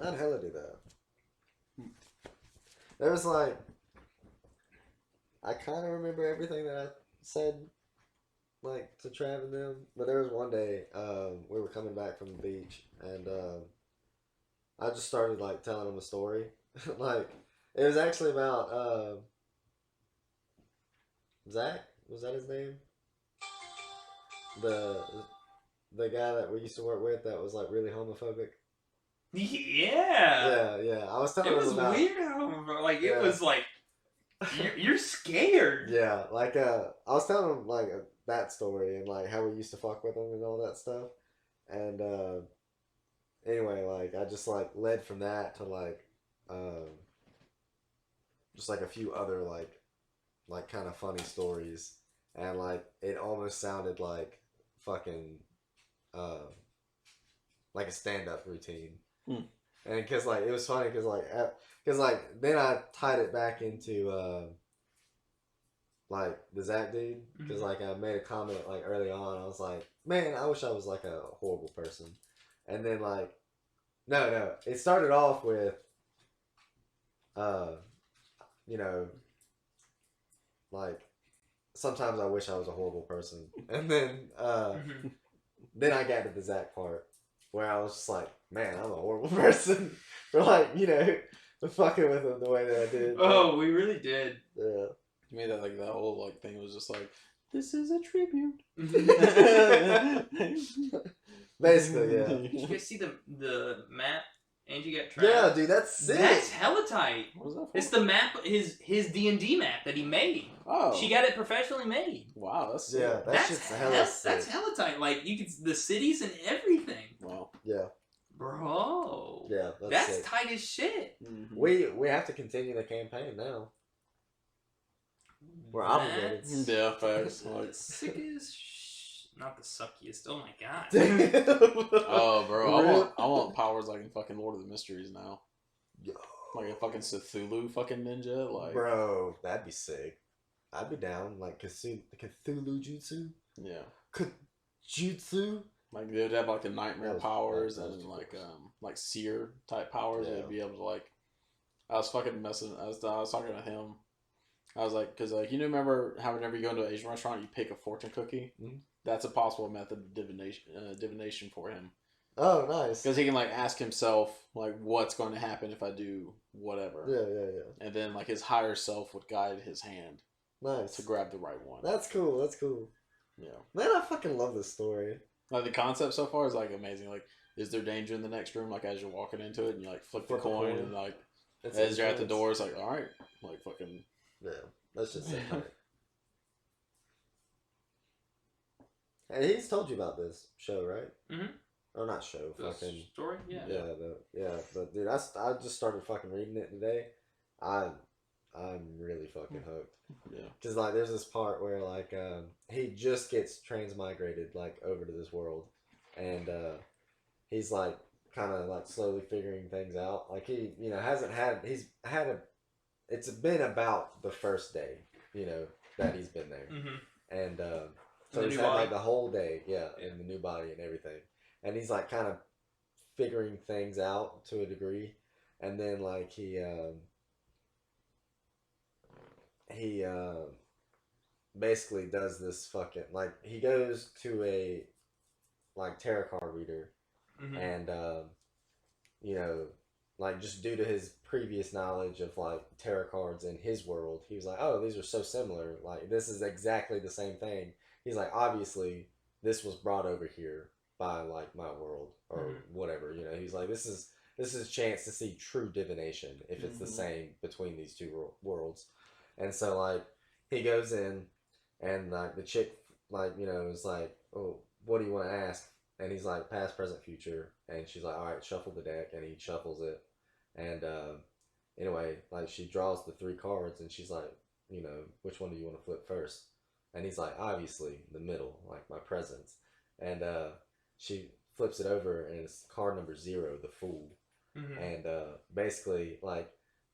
I'd hella do that. There was I kind of remember everything that I said, to Trav and them. But there was one day, we were coming back from the beach, and I just started telling them a story. It was actually about Zach. Was that his name? The guy that we used to work with that was really homophobic. Yeah. Yeah. I was telling It him was about. weird how, like, it Yeah. was like, you're scared. Yeah, like I was telling him like that story and like how we used to fuck with him and all that stuff. And anyway, like I just like led from that to like just like a few other like kind of funny stories, and like it almost sounded like fucking like a stand up routine. Hmm. And because like it was funny because like then I tied it back into like the Zach dude, because like I made a comment like early on. I was like, man, I wish I was like a horrible person. And then like no, it started off with you know, like sometimes I wish I was a horrible person. And then then I got to the Zach part where I was just like, man, I'm a horrible person for like, fucking with him the way that I did. Oh, we really did. Yeah. You made that like that whole like thing was just like, this is a tribute. Basically, yeah. Did you guys see the map Angie got trapped? Yeah, dude, that's sick. That's hella tight. What was that for? It's the map, his D&D map that he made. Oh. She got it professionally made. Wow, that's sick. Yeah, That's shit's hella sick. That's hella tight. Like you could the cities and everything. Wow. Yeah, Bro. yeah, That's sick. tight as shit. Mm-hmm. We have to continue the campaign now. We're obligated. That's Yeah, facts. the Like, sickest. Not the suckiest. Oh my god. oh, bro, I want powers like in fucking Lord of the Mysteries now. Yo. Like a fucking Cthulhu fucking ninja. Like, Bro, that'd be sick. I'd be down. Like Cthulhu Jutsu. yeah. Jutsu. Like they'd have like the nightmare That was- powers that was and cool. like seer type powers. Yeah. They'd be able to like. I was fucking messing. I was talking to him. I was like, because like remember how whenever you go into an Asian restaurant, you pick a fortune cookie. Mhm. That's a possible method of divination for him. Oh, nice. Because he can like ask himself like what's going to happen if I do whatever. Yeah. And then like his higher self would guide his hand Nice. to grab the right one. That's cool. That's cool. Yeah. Man, I fucking love this story. Like the concept so far is like amazing. Like, is there danger in the next room? Like as you're walking into it, and you like flip the coin, and like as you're at the door, it's like all right, like fucking. Yeah, that's just so funny. And he's told you about this show, right? Mhm. Or not show, The fucking. story? Yeah. But dude, I just started fucking reading it today. I'm really fucking hooked. Yeah. Cause like there's this part where like he just gets transmigrated like over to this world, and he's like kind of like slowly figuring things out. Like he it's been about the first day that he's been there, and so The he's new had body? like the whole day, in the new body and everything, and he's like kind of figuring things out to a degree, and then like he basically does this fucking like he goes to a like tarot card reader, and like just due to his previous knowledge of like tarot cards in his world, he was like, oh, these are so similar, like this is exactly the same thing. He's like, obviously this was brought over here by like my world or whatever, he's like, this is a chance to see true divination if it's the same between these two worlds. And so like he goes in, and like the chick like is like, oh, what do you want to ask? And he's like, past, present, future. And she's like, all right, shuffle the deck. And he shuffles it, and anyway, like she draws the 3 cards, and she's like, which one do you want to flip first? And he's like, obviously the middle, like my presents. And she flips it over, and it's card number 0, the Fool. And basically like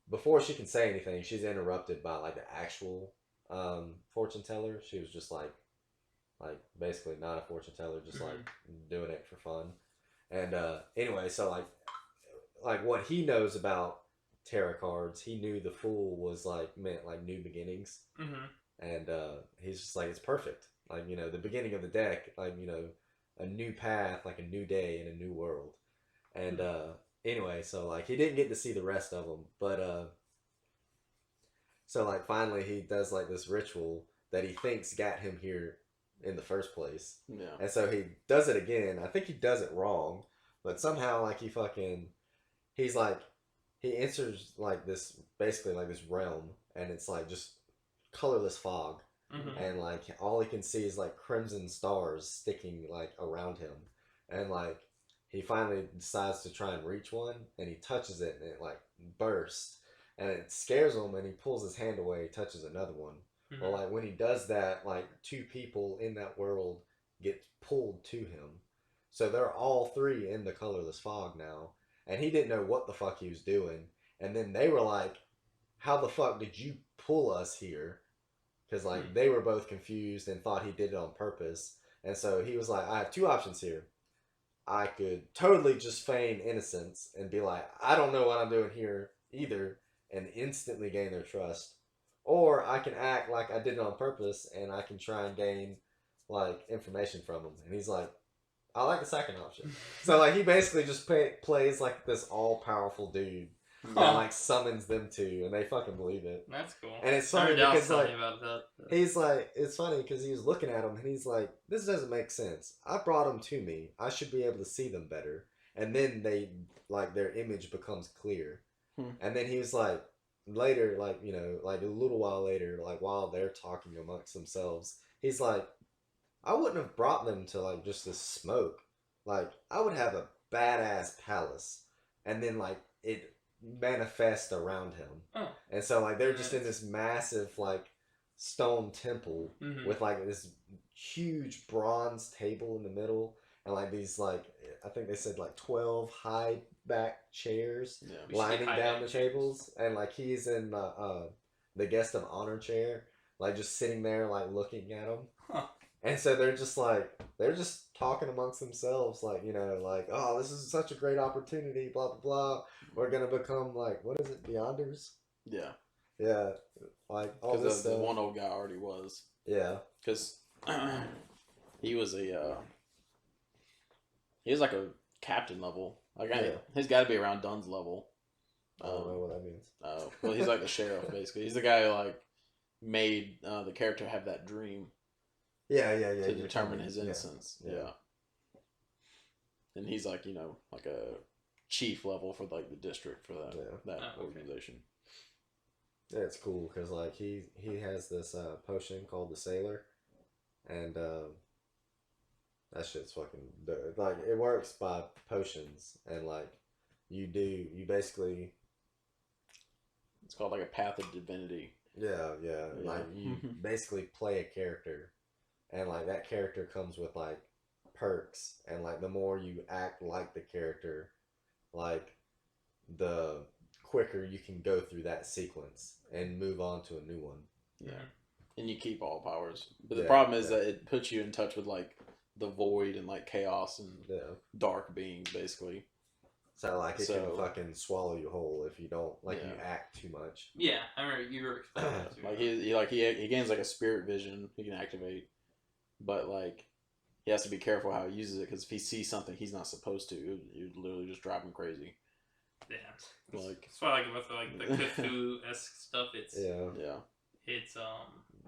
before she can say anything, she's interrupted by like the actual fortune teller. She was just like basically not a fortune teller, just like doing it for fun. And anyway, so like what he knows about tarot cards, he knew the Fool was like meant like new beginnings. And he's just like, it's perfect, like the beginning of the deck, like a new path, like a new day in a new world. And anyway, so like he didn't get to see the rest of them, but so like finally he does like this ritual that he thinks got him here in the first place. Yeah. And so he does it again. I think he does it wrong, but somehow like he fucking he's like, he enters like this, basically like this realm, and it's like just colorless fog, and like all he can see is like crimson stars sticking like around him, and like he finally decides to try and reach one, and he touches it, and it like bursts, and it scares him, and he pulls his hand away, touches another one. Well, like when he does that, like two people in that world get pulled to him, so they're all three in the colorless fog now, and he didn't know what the fuck he was doing, and then they were like, "How the fuck did you pull us here?" Because like they were both confused and thought he did it on purpose, and so he was like, "I have two options here. I could totally just feign innocence and be like, I don't know what I'm doing here either, and instantly gain their trust. Or I can act like I did it on purpose and I can try and gain like information from them." And he's like, I like the second option. So like he basically just plays like this all powerful dude that like summons them to, and they fucking believe it. That's cool. And it's funny because like about that. he's like, it's funny because he was looking at him and he's like, this doesn't make sense. I brought them to me. I should be able to see them better. And then they like their image becomes clear. And then he was like, later, like, you know, like a little while later, like while they're talking amongst themselves, he's like, I wouldn't have brought them to like just this smoke. Like I would have a badass palace, and then like it manifest around him. And so like they're just in this massive like stone temple with like this huge bronze table in the middle, and like these like, I think they said like 12 high back chairs lining down the tables, and like he's in the guest of honor chair, like just sitting there like looking at them. And so they're just talking amongst themselves, like, you know, like, oh, this is such a great opportunity, blah, blah, blah. We're going to become, like, what is it, Beyonders? Yeah. Yeah. Like, all this stuff. The one old guy already was. Yeah. Because he was he was like a captain level. Like, he's got to be around Dunn's level. I don't know what that means. Well, he's like the sheriff, basically. He's the guy who, like, made the character have that dream. Yeah. To determine his innocence. Yeah. And he's like, you know, like a chief level for like the district for that organization. Yeah, it's cool because like he has this potion called the Sailor, and that shit's fucking like it works by potions, and like you basically, it's called like a path of divinity. Yeah. Like you basically play a character. And, like, that character comes with, like, perks. And, like, the more you act like the character, like, the quicker you can go through that sequence and move on to a new one. Yeah. And you keep all powers. But the problem is that it puts you in touch with, like, the void and, like, chaos and dark beings, basically. So, like, it can fucking swallow you whole if you don't, like, you act too much. Yeah, I remember you were explaining that too. Like, he gains, like, a spirit vision he can activate. But, like, he has to be careful how he uses it, because if he sees something he's not supposed to, you'd literally just drive him crazy. Yeah. Like, that's why I like about like the Cthulhu-esque stuff. It's it's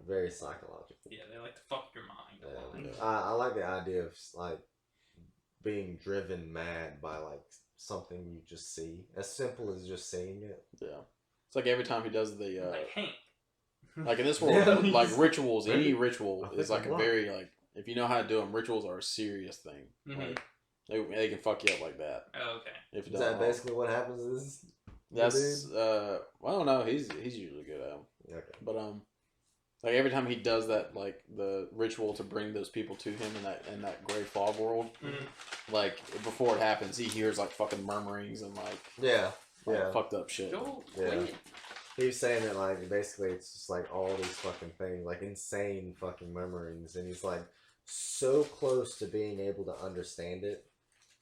very psychological. Yeah, they like to fuck your mind. Yeah. I like the idea of like being driven mad by like something you just see, as simple as just seeing it. Yeah, it's like every time he does the like Hank. Like in this world, like rituals, any ritual is like a very like, if you know how to do them, rituals are a serious thing. Like they can fuck you up like that. Oh, okay. If you is that basically what happens? Is that's well, I don't know. He's usually good at them. Okay. But like every time he does that, like the ritual to bring those people to him in that gray fog world, like before it happens, he hears like fucking murmurings and like fucked up shit. He was saying that, like, basically it's just, like, all these fucking things, like, insane fucking murmurings, and he's, like, so close to being able to understand it.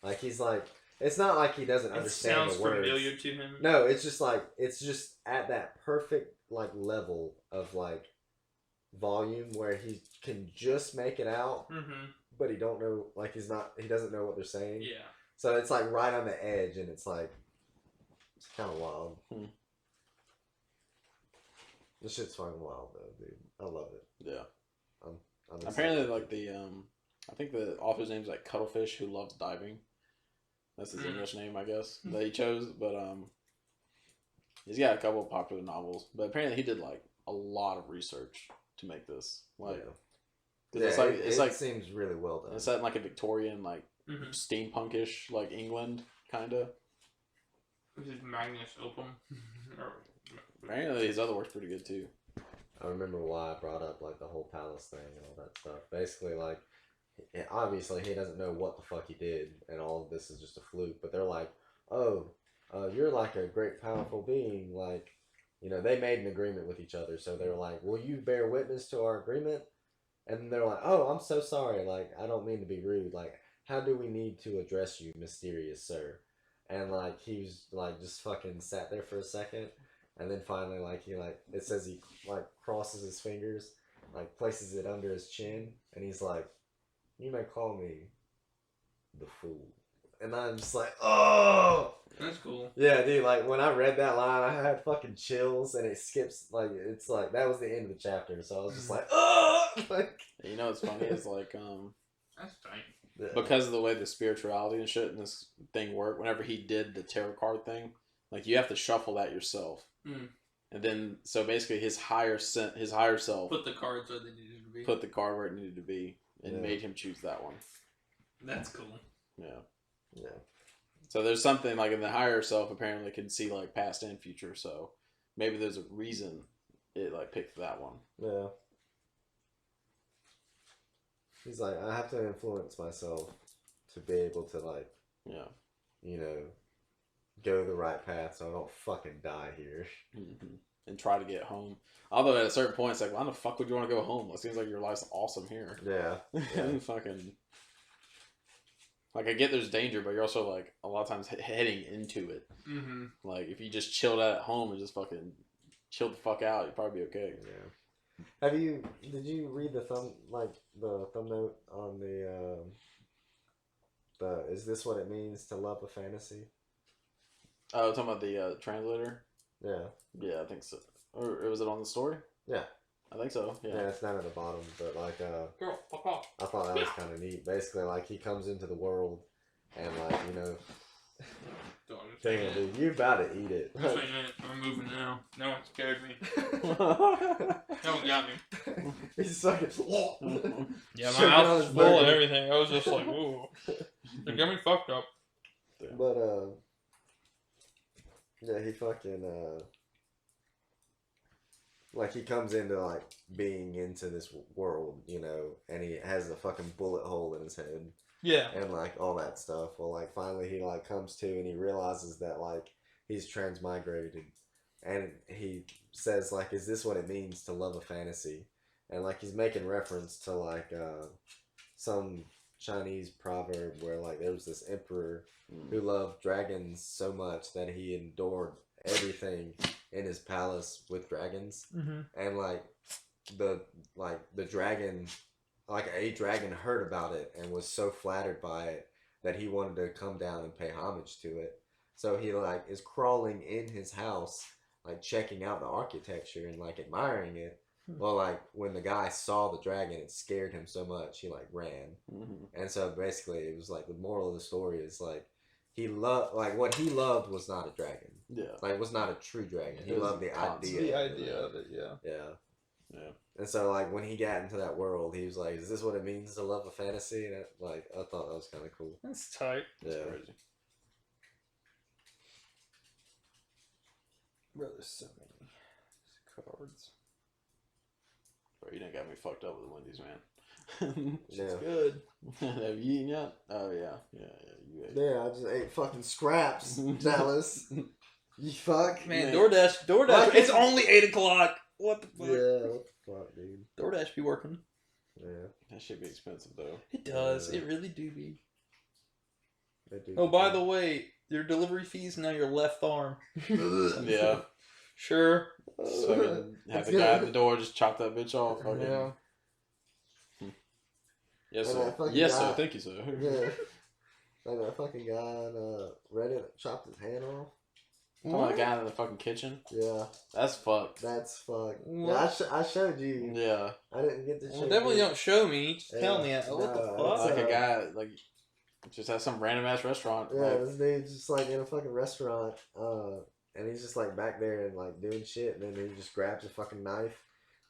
Like, he's, like, it's not like he doesn't understand the words. It sounds familiar to him. No, it's just, like, it's just at that perfect, like, level of, like, volume where he can just make it out, but he don't know, like, he doesn't know what they're saying. Yeah. So it's, like, right on the edge, and it's, like, it's kind of wild. This shit's fucking wild though, dude. I love it. Yeah. I'm apparently, like the I think the author's name's like Cuttlefish, who loves diving. That's his English name, I guess, that he chose. But he's got a couple of popular novels. But apparently he did like a lot of research to make this. Like, it seems really well done. It's set in like a Victorian, like steampunkish, like England kind of. This is Magnus Opum. Apparently his other work's pretty good too. I remember why I brought up like the whole palace thing and all that stuff. Basically, like, obviously he doesn't know what the fuck he did, and all of this is just a fluke. But they're like, "Oh, you're like a great powerful being." Like, you know, they made an agreement with each other, so they're like, "Will you bear witness to our agreement?" And they're like, "Oh, I'm so sorry. Like, I don't mean to be rude. Like, how do we need to address you, mysterious sir?" And like he was like just fucking sat there for a second. And then finally, like, he, like, it says he, like, crosses his fingers, like, places it under his chin, and he's like, "You may call me the fool." And I'm just like, oh! That's cool. Yeah, dude, like, when I read that line, I had fucking chills, and it skips, like, it's like, that was the end of the chapter, so I was just like, oh! Like, you know what's funny is, like, that's tight. Because of the way the spirituality and shit in this thing work, whenever he did the tarot card thing, like, you have to shuffle that yourself. And then, so basically, his higher self put the cards where they needed to be. Put the card where it needed to be, and made him choose that one. That's cool. Yeah. So there's something like in the higher self apparently can see like past and future. So maybe there's a reason it like picked that one. Yeah. He's like, I have to influence myself to be able to like, you know, go the right path so I don't fucking die here. And try to get home. Although at a certain point, it's like, why the fuck would you want to go home? It seems like your life's awesome here. Yeah. Fucking. Like, I get there's danger, but you're also, like, a lot of times heading into it. Like, if you just chilled out at home and just fucking chilled the fuck out, you'd probably be okay. Yeah. Did you read the thumb note on the is this what it means to love a fantasy? Oh, talking about the translator? Yeah. Yeah, I think so. Or was it on the story? Yeah. I think so. Yeah, it's down at the bottom, but like girl, fuck off. I thought that was kind of neat. Basically, like he comes into the world, and like you know, damn dude, you about to eat it. Just wait a minute, I'm moving now. No one scared me. No one got me. He's fucking. Yeah, my mouth was full and everything. I was just like, ooh, they got me fucked up. But yeah, he fucking like he comes into like being into this world, you know, and he has a fucking bullet hole in his head. Yeah. And like all that stuff. Well, like finally he like comes to and he realizes that like he's transmigrated, and he says like, "Is this what it means to love a fantasy?" And like he's making reference to like some Chinese proverb where like there was this emperor who loved dragons so much that he endured everything in his palace with dragons. And like the dragon, like a dragon heard about it and was so flattered by it that he wanted to come down and pay homage to it. So he like is crawling in his house, like checking out the architecture and like admiring it. Well, like when the guy saw the dragon, it scared him so much he like ran. And so basically it was like the moral of the story is like he loved, like what he loved was not a dragon. Yeah. Like was not a true dragon. He loved the idea. The idea of it, yeah. Yeah. And so like when he got into that world, he was like, "Is this what it means to love a fantasy?" And like I thought that was kind of cool. That's tight. Yeah. That's crazy. Bro, there's so many cards. Bro, you done got me fucked up with the Wendy's, man. Yeah. Good. Have you eaten yet? Oh yeah. You ate. Yeah, I just ate fucking scraps, Dallas. You fuck. Man, DoorDash. It's only 8 o'clock. What the fuck? Yeah, what the fuck, dude? DoorDash be working. Yeah. That should be expensive though. It does. It really do be. They do. Oh, by the way, your delivery fees now your left arm. Yeah. Sure. So have the guy at the door just chop that bitch off. Okay. Yeah. Yes, And sir. that fucking Yes, guy- sir. Thank you, sir. Yeah. Like that fucking guy on Reddit chopped his hand off. Oh, the guy in the fucking kitchen. Yeah, That's fucked. that's fuck. What? Yeah, I showed you. Yeah. I didn't get to show Well, definitely you. don't show me. Just tell me. Yeah, What the no, fuck? It's like a guy like Just at some random ass restaurant. Yeah, like, this dude's just like in a fucking restaurant, and he's just like back there and like doing shit, and then he just grabs a fucking knife,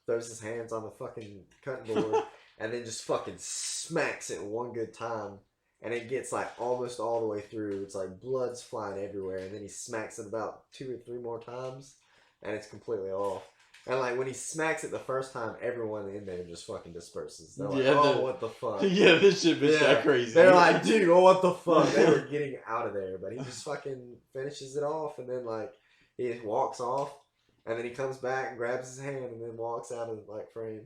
throws his hands on the fucking cutting board, and then just fucking smacks it one good time, and it gets like almost all the way through. It's like blood's flying everywhere, and then he smacks it about 2 or 3 more times, and it's completely off. And like when he smacks it the first time, everyone in there just fucking disperses. They're like, "Oh, what the fuck?" Yeah, this shit was that crazy. They're like, "Dude, oh, what the fuck?" They were getting out of there, but he just fucking finishes it off, and then like he just walks off, and then he comes back and grabs his hand, and then walks out of like frame.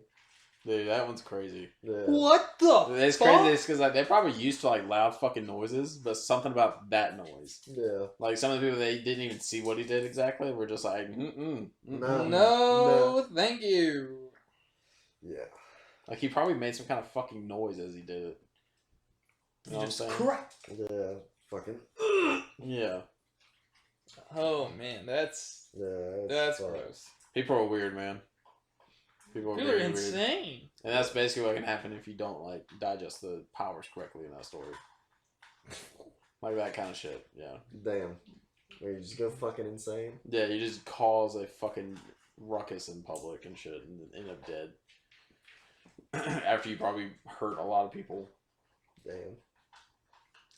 Dude, that one's crazy. Yeah. What the? It's fuck? crazy because like, they're probably used to like loud fucking noises, but something about that noise. Yeah. Like some of the people, they didn't even see what he did exactly. We're just like, No, thank you. Yeah. Like he probably made some kind of fucking noise as he did it. You know what I'm saying? Crack. Yeah. Fucking. Yeah. Oh man, that's That's fucked. gross. People are weird, man. People are People are very weird. insane. And that's basically what can happen if you don't like digest the powers correctly in that story. Like that kind of shit. Yeah. Damn. Where you just go fucking insane. Yeah, you just cause a fucking ruckus in public and shit and end up dead. After you probably hurt a lot of people. Damn.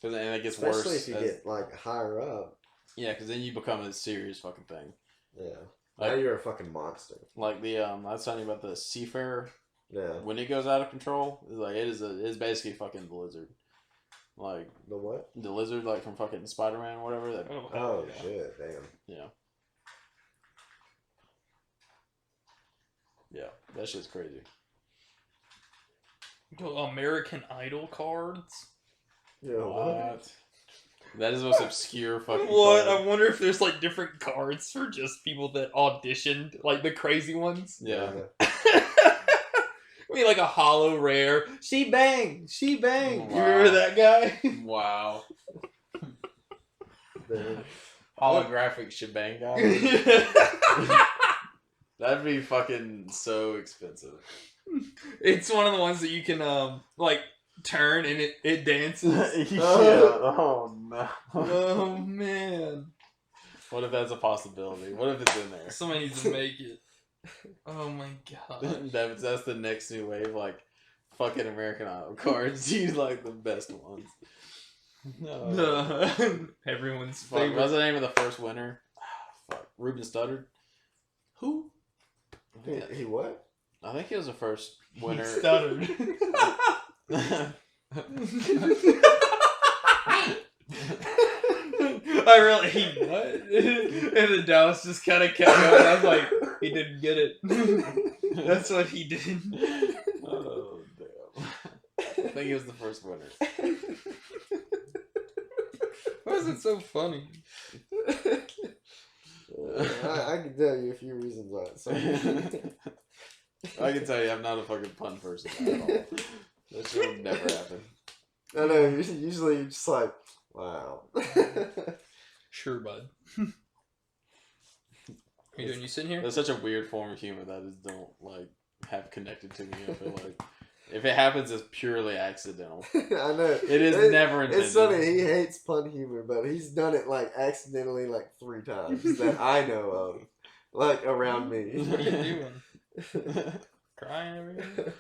And it gets Especially worse. if you get like higher up. Yeah, because then you become a serious fucking thing. Yeah. Like, now you're a fucking monster. Like the I was telling you about the Seafarer. Yeah. When it goes out of control, it's like it's basically fucking the lizard. Like The what? the lizard, like from fucking Spider-Man or whatever. That, Oh shit! Damn. yeah. Yeah, that shit's crazy. American Idol cards. Yeah. What? That is the most obscure fucking. What? card. I wonder if there's like different cards for just people that auditioned, like the crazy ones. Yeah. I mean, like a hollow rare. She bang. She bang. Wow. You remember that guy? Wow. Damn. Holographic shebang guy. That'd be fucking so expensive. It's one of the ones that you can like turn and it dances. Yeah. Oh no. Oh man. What if that's a possibility? What if it's in there? Somebody needs to make it. Oh my god. That's the next new wave, like fucking American Idol cards. Use like the best ones. No. Everyone's Fuck, favorite. what's the name of the first winner? Fuck. Ruben Studdard. Who? He what? I think he was the first winner. He stuttered. He what? And then Dallas just kind of kept going. I was like, he didn't get it. That's what he did. Oh damn! I think he was the first winner. Why is it so funny? I can tell you a few reasons why. So. I can tell you, I'm not a fucking pun person at all. That shit would never happen. I know. Usually, you're just like, wow. Sure, bud. Are you doing? You sitting here? That's such a weird form of humor that I just don't like have connected to me. I feel like if it happens, it's purely accidental. I know. It is never intended. It's funny. He hates pun humor, but he's done it like accidentally like 3 times that I know of, like around me. What are you doing? Crying over here?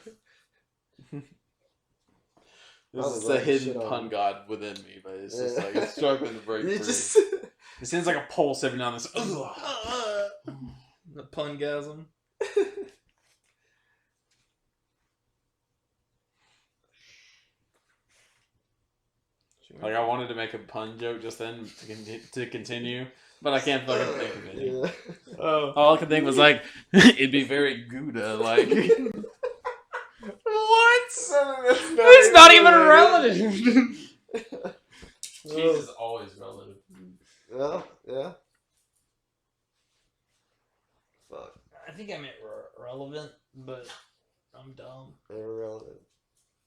This is like a hidden shit on pun him. god within me, but it's just like it's struggling to break You free. just It seems like a pulse every now and then. The pungasm. Like I wanted to make a pun joke just then to continue, but I can't fucking think of it. yeah. All I could think was like it'd be very Gouda like. What? It's It's not even relative. Cheese is always relative. Yeah, yeah. Fuck. I think I meant relevant, but I'm dumb. Irrelevant.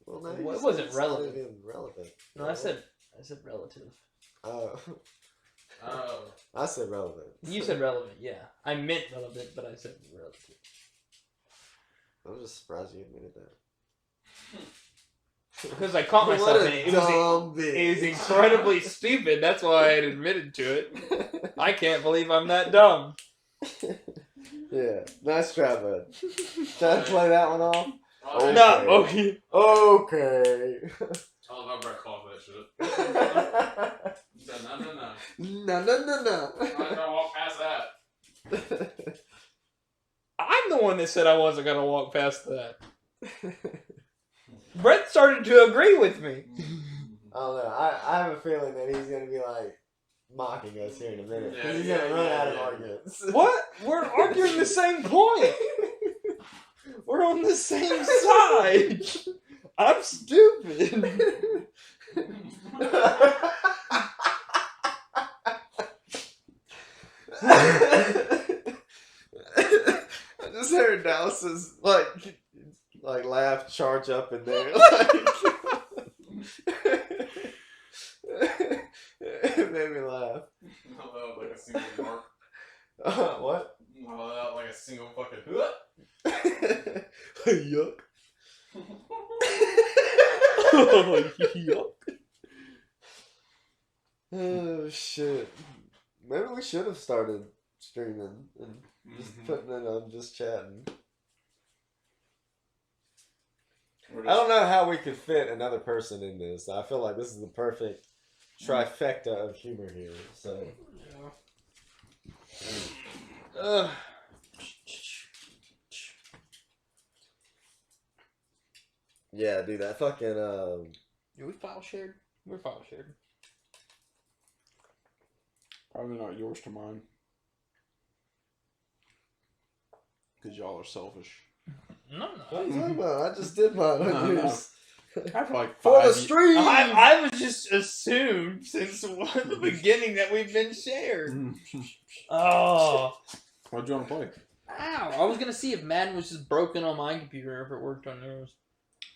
Well, no, What you was said it it's relevant? not even relevant. No, I said relative. Oh. Oh. I said relevant. You said relevant, yeah. I meant relevant, but I said relative. I'm just surprised you admitted that. Because I caught myself in it. It was incredibly stupid. That's why I had admitted to it. I can't believe I'm that dumb. Yeah, nice try, bud. Try to play that one off. Okay. No, okay. Okay. Tell about Brett call that shit. No. No. I'm not gonna walk past that. I'm the one that said I wasn't going to walk past that. Brett started to agree with me. I don't know. I have a feeling that he's gonna be like mocking us here in a minute. Yeah, He's yeah, gonna run out of yeah. arguments. What? We're arguing the same point. We're on the same side. I'm stupid. I just heard Dallas's like laugh charge up in there. It made me laugh. Like a single mark. What? Like a single fucking. Yuck. Yuck. Oh shit. Maybe we should have started streaming and just putting it on just chatting. I don't know how we could fit another person in this. I feel like this is the perfect trifecta of humor here. So yeah, dude, that fucking Do we file shared? We're file shared. Probably not yours to mine. Because y'all are selfish. No. what are you talking about? I just did mine on yours. I feel like For the 5 stream. I was just assumed since the beginning that we've been shared. Oh. What'd you want to play? Ow. I was going to see if Madden was just broken on my computer or if it worked on yours.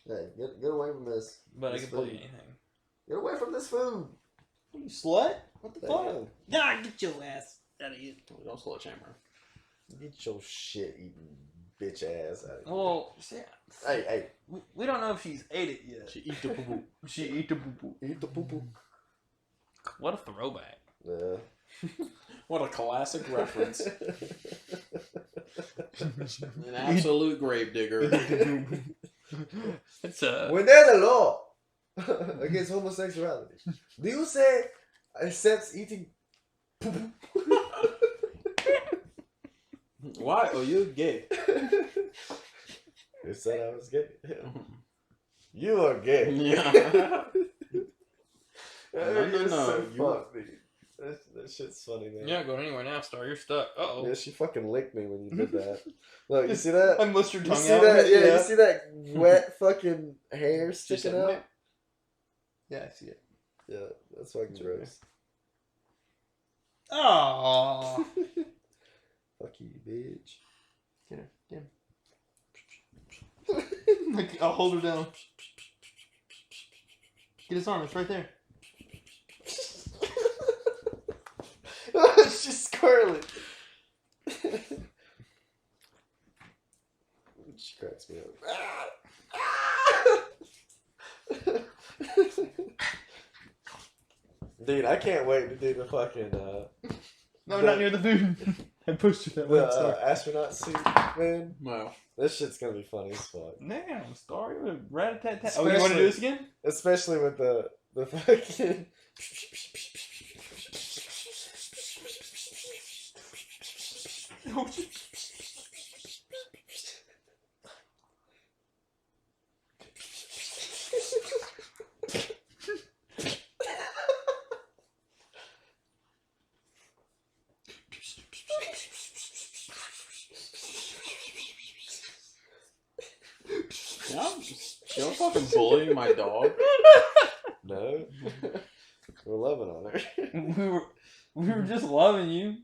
Hey, get away from this. But this I can play food. anything. Get away from this food. You slut? What the There fuck? you go. Nah, get your ass out of here. Don't sledgehammer. Get your shit eating bitch ass out of here. Well, see, Hey, we don't know if she's ate it yet. She eat the poo poo. She ate the poo-poo. eat the poo poo. What a throwback. Yeah. What a classic reference. An absolute gravedigger. It's When there's a law against homosexuality, do you say accepts eating poo poo? Why? Oh, you're gay. You said I was gay. You are gay. Yeah. You're No. so You- fucked, dude. That shit's funny, man. You're not going anywhere now, Star. You're stuck. Uh-oh. Yeah, she fucking licked me when you did that. Look, you see that? I mushed your You tongue see out. that? Yeah, you see that wet fucking hair sticking said out? wet. Yeah, I see it. Yeah, that's fucking gross. Aww. Fuck you, bitch. Get her. Get him. Like, I'll hold her down. Get his arm. It's right there. She's squirrely. She cracks me up. Dude, I can't wait to do the fucking No, not near the food. I pushed you that way. astronaut suit, man. Wow. This shit's gonna be funny as fuck. Damn, Star. You're a rat-a-tat-tat. Oh, you want to do this again? Especially with the fucking. Y'all fucking bullying my dog. No, we're loving on her. We were just loving you,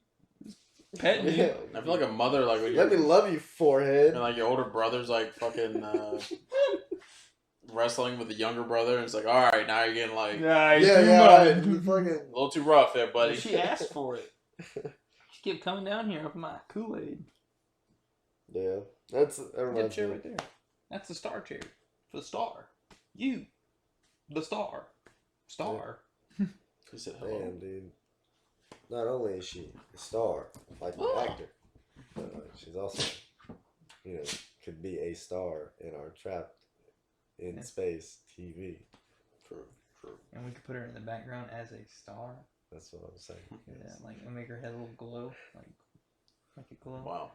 just petting you. Yeah. I feel like a mother, like when Let me you're, love you, forehead. and like your older brother's like fucking wrestling with the younger brother, and it's like, all right, now you're getting like Yeah, Yeah, you fucking. a little too rough there, buddy. She asked for it. She kept coming down here up my Kool-Aid. Yeah, that's that Get a reminds chair me. right there. That's the Star chair. For the Star. You. The star. Star. He said hello. Damn, dude. Not only is she a star, like an actor, but she's also, could be a star in our trapped in space TV. True. And we could put her in the background as a star. That's what I'm saying. Yeah, like and make her head a little glow, like it glow. Wow.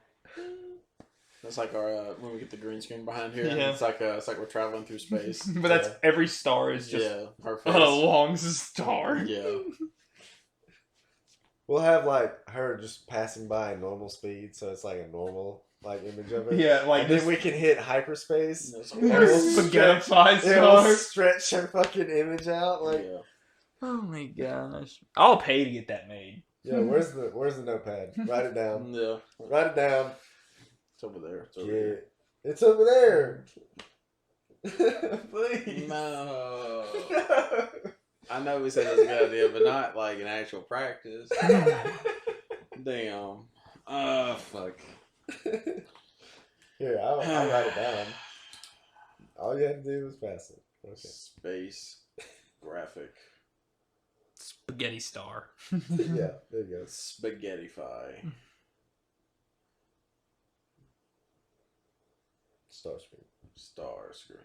That's like our when we get the green screen behind here. Yeah. It's like we're traveling through space. But that's every star is just her face. a long star. Yeah. We'll have like her just passing by at normal speed, so it's like a normal image of it. Yeah, like and then we can hit hyperspace. Her spaghetti-fied We'll star. stretch her fucking image out. Yeah. Oh my gosh! I'll pay to get that made. Yeah, where's the notepad? Write it down. Yeah. Write it down. It's over there. It's over Yeah. here. It's over there. Please. No. I know we said that's a good idea, but not like in actual practice. Damn. Fuck. Here, I'll write it down. All you had to do was pass it. Okay. Space graphic. Spaghetti star. Yeah, there you go. Spaghettify. Star screen. Star screen.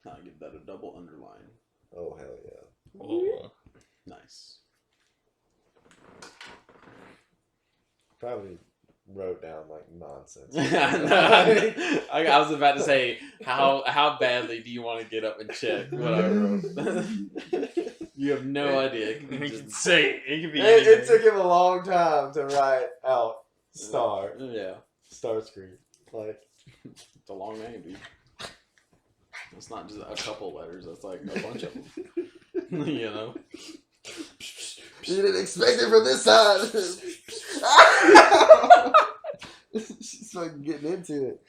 I'll give that a double underline. Oh, hell yeah. Oh. Nice. Probably wrote down nonsense. I was about to say, how badly do you want to get up and check what I wrote? You have no idea. It could be You could just, say it could be. It took him a long time to write out star. Yeah. Star screen. It's a long name, dude. It's not just a couple letters. That's like a bunch of them. You know? You didn't expect it from this side. She's fucking getting into it.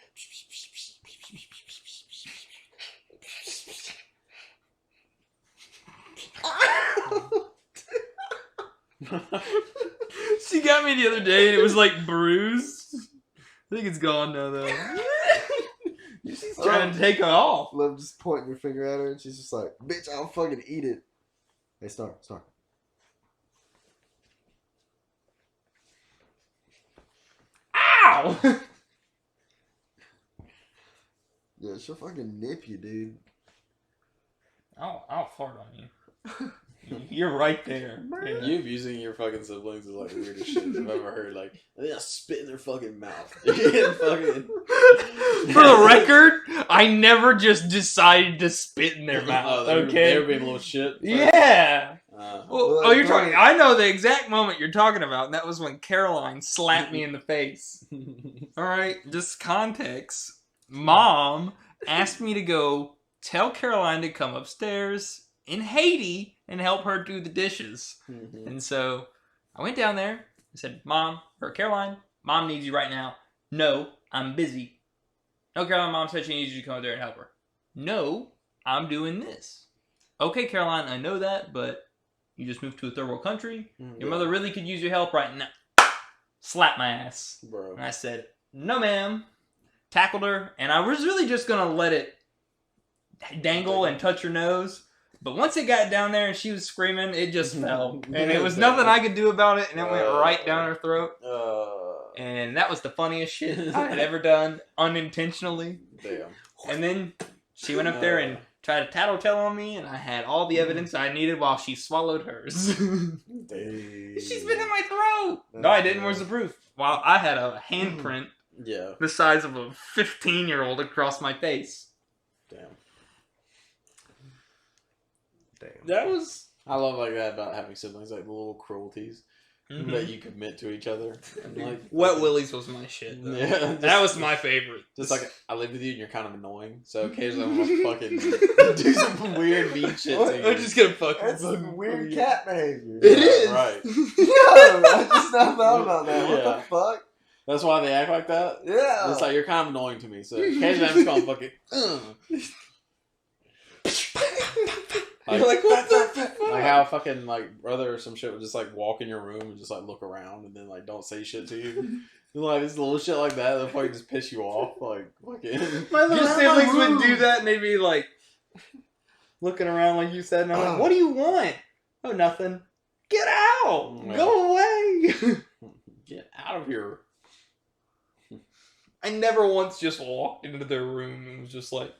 She got me the other day and it was bruised. I think it's gone now though. She's trying to take it off. Love just pointing your finger at her and she's just like, bitch, I'll fucking eat it. Hey, Star. Ow! Yeah, she'll fucking nip you, dude. I'll fart on you. You're right there. Yeah. You abusing your fucking siblings is like the weirdest shit I've ever heard. Like, they just spit in their fucking mouth. Fucking... For the record, I never just decided to spit in their mouth. Okay, they were being a little shit. Yeah. Well, you're talking. I know the exact moment you're talking about, and that was when Caroline slapped me in the face. All right, just context. Mom asked me to go tell Caroline to come upstairs in Haiti and help her do the dishes. And so I went down there and said, Caroline, Mom needs you right now. No, I'm busy. No, Caroline, Mom said she needs you to come over there and help her. No, I'm doing this. Okay, Caroline, I know that, but you just moved to a third world country. Your mother really could use your help right now. Slap my ass. Bro. And I said, no, ma'am. Tackled her, and I was really just going to let it dangle and touch her nose. But once it got down there and she was screaming, it just fell. And it was nothing I could do about it, and it went right down her throat. And that was the funniest shit I had ever done, unintentionally. Damn. And then she went up there and tried to tattletale on me, and I had all the evidence I needed while she swallowed hers. She's been in my throat. No, I didn't. Where's the proof? Well, I had a handprint the size of a 15-year-old across my face. Damn. That was... I love like that about having siblings, like the little cruelties that you commit to each other. And, like, Wet Willies was my shit, though. Yeah, that was my favorite. Just like, I live with you and you're kind of annoying, so occasionally I'm gonna fucking do some weird mean shit to you. I'm just gonna fucking... That's some weird cat behavior. It is! Right. Yo, I just not thought about that. What the fuck? That's why they act like that? Yeah. It's like, you're kind of annoying to me, so occasionally I'm just gonna fucking... You're like, what the fuck? Like how fucking like brother or some shit would just like walk in your room and just like look around and then like don't say shit to you. Like, this little shit like that, they'll fucking just piss you off. Like, fucking. Your siblings would do that, and they'd be like looking around, like you said, and I'm like, "What do you want?" "Oh, nothing." "Get out! Yeah. Go away!" Get out of here. I never once just walked into their room and was just like,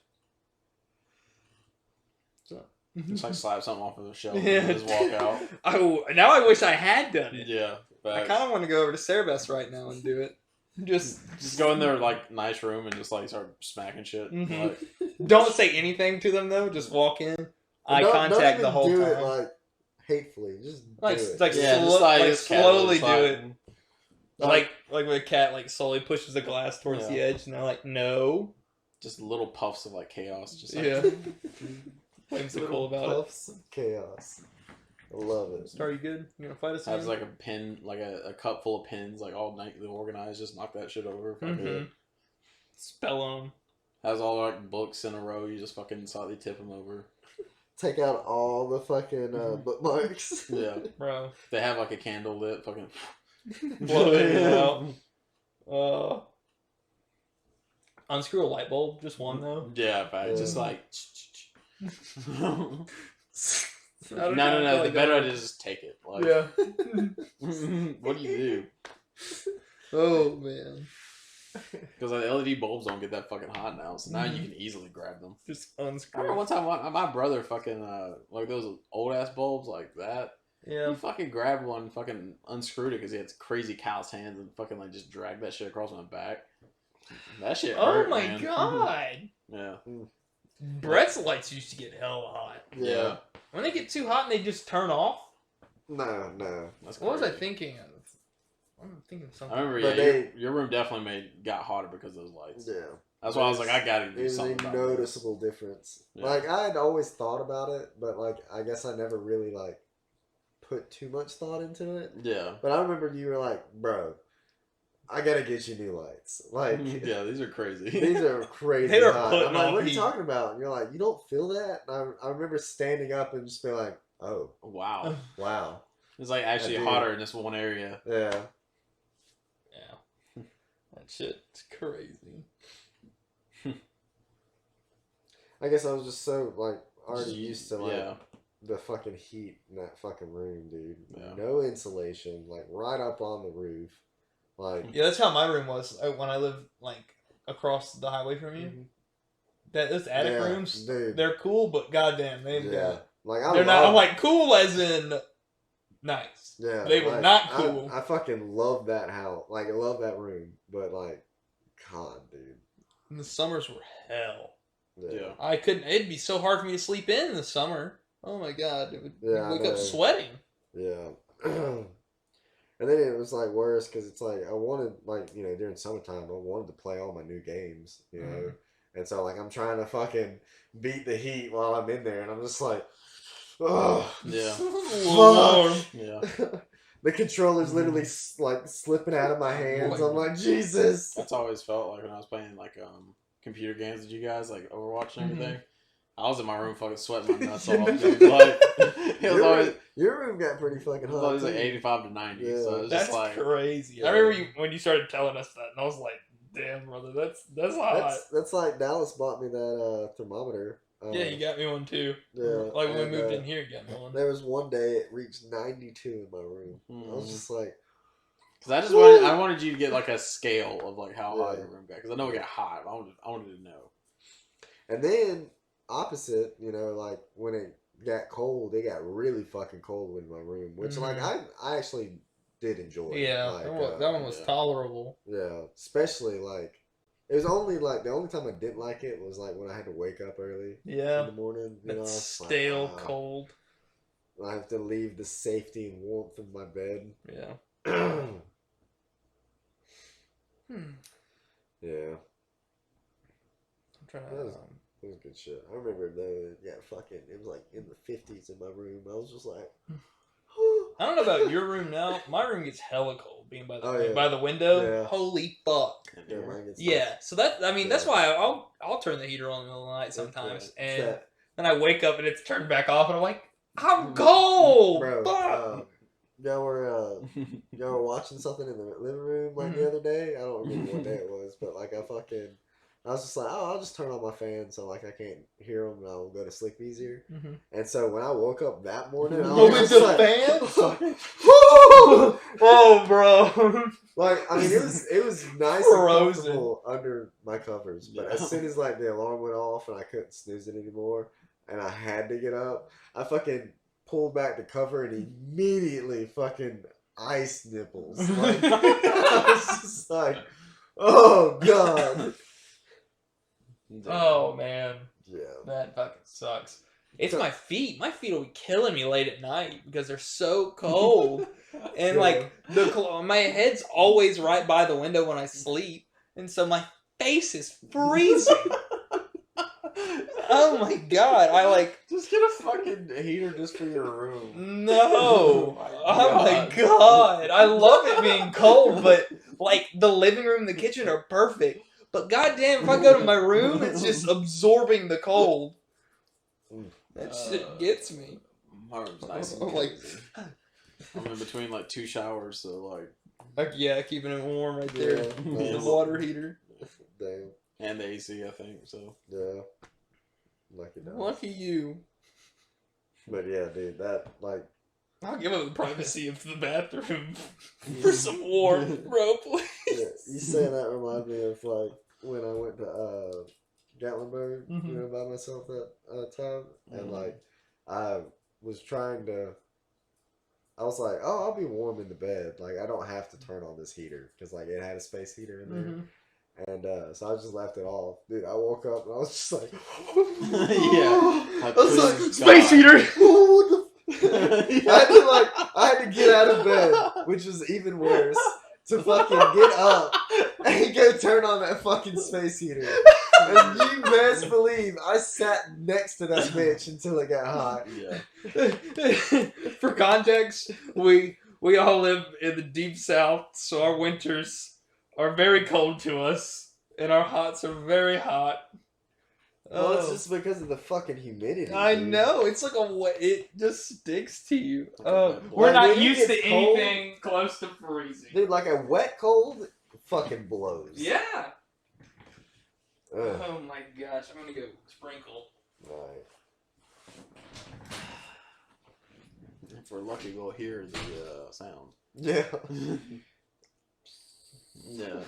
Just like slap something off of the shelf Yeah. and just walk out. Now I wish I had done it. Yeah. I Facts. kind of want to go over to Cerebus right now and do it. Just go in their like nice room and just like start smacking shit. Mhm. Like, don't say anything to them though. Just walk in, eye Don't contact even the whole do time. it like hatefully. Just Like, do it. like, yeah, slo- just like, like just slowly do casually, it. Like when a cat like slowly pushes the glass towards the edge, and they're like, "No." just little puffs of like chaos. Just like, Yeah. Whimsical about it. Puffs of chaos. I love it. So are you good? You gonna fight us? Has again? like a pin, like a cup full of pins, like all nicely organized. Just knock that shit over. Fucking Mhm. Spell on 'em. Has all like books in a row. You just fucking slightly tip them over. Take out all the fucking bookmarks. Yeah, Bro. they have like a candle lit. Fucking Blow it out. Unscrew a light bulb, just one though. yeah, fact. Just like No, no. The better idea is just take it. Like, Yeah. what do you do? Oh man. Because the LED bulbs don't get that fucking hot now, so now you can easily grab them. Just I remember unscrew. one time my brother fucking like those old ass bulbs like that. Yeah. He fucking grabbed one, fucking unscrewed it because he had crazy calloused hands and fucking like just dragged that shit across my back. That shit Oh hurt, my man. god. Yeah. Brett's lights used to get hella hot. Yeah. When they get too hot and they just turn off. No. That's What was I crazy. thinking of? I'm thinking of something. I remember, But yeah, your room definitely got hotter because of those lights. Yeah. That's why I was like, I gotta do There's a something about noticeable difference. Yeah. Like I had always thought about it, but like I guess I never really like put too much thought into it. this. Yeah. But I remember you were like, "Bro, I gotta get you new lights." Like Yeah, these are crazy. these are crazy. They are hot. putting I'm like, on "What are you heat." talking about?" And you're like, "You don't feel that?" And I remember standing up and just being like, "Oh, Wow. wow, It's like actually I do. hotter in this one area. yeah." Yeah. That shit's crazy. I guess I was just so like already used to like Yeah. the fucking heat in that fucking room, dude. Yeah. No insulation, like right up on the roof, like. Yeah, that's how my room was when I lived like across the highway from you. Those attic Yeah, rooms, dude. they're cool, but goddamn, Yeah, like they're not. I'm like cool as in nice. yeah, they were like, not cool. I fucking love that house, like I love that room, but like, God, dude. And the summers were hell. Yeah. I couldn't. It'd be so hard for me to sleep in the summer. Oh my god, it would Yeah, I wake know. up sweating. Yeah. And then it was like worse because it's like I wanted like during summertime I wanted to play all my new games, Mhm. and so like I'm trying to fucking beat the heat while I'm in there, and I'm just like, oh Yeah. Lord. Yeah. the controller's literally like slipping out of my hands. I'm like, Jesus. That's how I always felt like when I was playing like computer games with you guys, like Overwatch and everything. I was in my room fucking sweating my nuts off. Dude. Like, it was always, Your room got pretty fucking it was hot. always like too. 85 to 90. So it was That's just like, crazy. Yeah. I remember when you started telling us that, and I was like, "Damn, brother, that's hot." That's like Dallas bought me that thermometer. Yeah, you got me one too. Yeah, Like when we and, moved in here, you got me one. There was one day it reached 92 in my room. I Mm-hmm. was just like, because I wanted you to get like a scale of like how hot Yeah. your room got. Because I know it got hot. But I wanted to know. and then opposite, like when it got cold, it got really fucking cold in my room, which like I actually did enjoy. Yeah, like, that one was yeah. tolerable. Yeah, especially like it was only like the only time I didn't like it was like when I had to wake up early in Yeah, the morning. that I was like, stale, "Ah." cold. I have to leave the safety and warmth of my bed. Yeah. Yeah, I'm trying That to. was- it was good shit. I remember though, it was like in the 50s in my room. I was just like, I don't know about your room now. My room gets hella cold, being by the Oh, yeah. by the window. Yeah. Holy fuck. yeah, mine gets Yeah, so that's Yeah. why I'll turn the heater on in the middle of the night sometimes, Yeah, and that- then I wake up and it's turned back off, and I'm like, I'm cold. Bro, Fuck. y'all were watching something in the living room like the other day. I don't remember what day it was, but like I was just like, oh, I'll just turn on my fan so like I can't hear them and I'll go to sleep easier. And so when I woke up that morning, I was just like, fan? Oh, bro. like I mean, it was nice and comfortable under my covers, but as soon as like the alarm went off and I couldn't snooze it anymore, and I had to get up, I fucking pulled back the cover and immediately fucking ice nipples. Like, I was just like, oh god. Oh man. Yeah. That fucking sucks. It's my feet. My feet will be killing me late at night because they're so cold. And like my head's always right by the window when I sleep, and so my face is freezing. Oh my god! I like just get a fucking heater just for your room. No. Oh my god! I love it being cold, but like the living room and the kitchen are perfect. But goddamn, if I go to my room, it's just absorbing the cold. That shit gets me. My room's nice and cozy. I'm in between like 2 showers, so like yeah, keeping it warm right there. The water heater. Damn. And the AC, I think. So yeah. Lucky dog. Lucky you. But yeah, dude, that like. I'll give up the privacy of the bathroom for some warmth, bro, please. Yeah, you saying that reminds me of like when I went to Gatlinburg, you know, by myself that time, and like I was like, oh, I'll be warm in the bed. Like I don't have to turn on this heater because like it had a space heater in there. And so I just left it off. Dude, I woke up and I was just like, I was like, space heater! I had to get out of bed, which was even worse, to fucking get up and go turn on that fucking space heater. And you best believe I sat next to that bitch until it got hot. Yeah. For context, we all live in the deep south, so our winters are very cold to us, and our hots are very hot. Well, it's just because of the fucking humidity. I dude. know, it's like it just sticks to you. We're Like, not when it used to gets cold, anything close to freezing. Dude, like a wet cold fucking blows. Yeah. Ugh. Oh my gosh, I'm gonna go sprinkle. Right. If we're lucky, we'll hear the sound. Yeah. Yeah.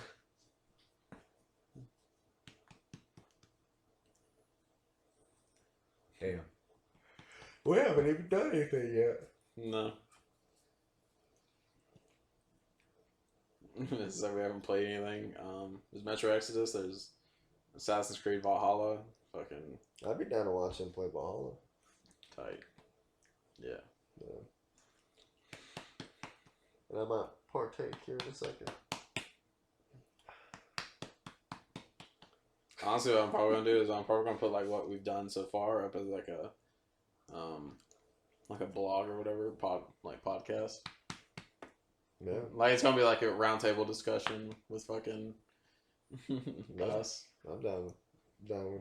Damn. We haven't even done anything yet. No. So we haven't played anything. There's Metro Exodus. There's Assassin's Creed Valhalla. Fucking I'd be down to watch him play Valhalla. tight. Yeah. And I might partake here in a second. Honestly, what I'm probably gonna do is I'm probably gonna put like what we've done so far up as like a blog or whatever podcast. Yeah. Like it's gonna be like a roundtable discussion with fucking us. I'm down with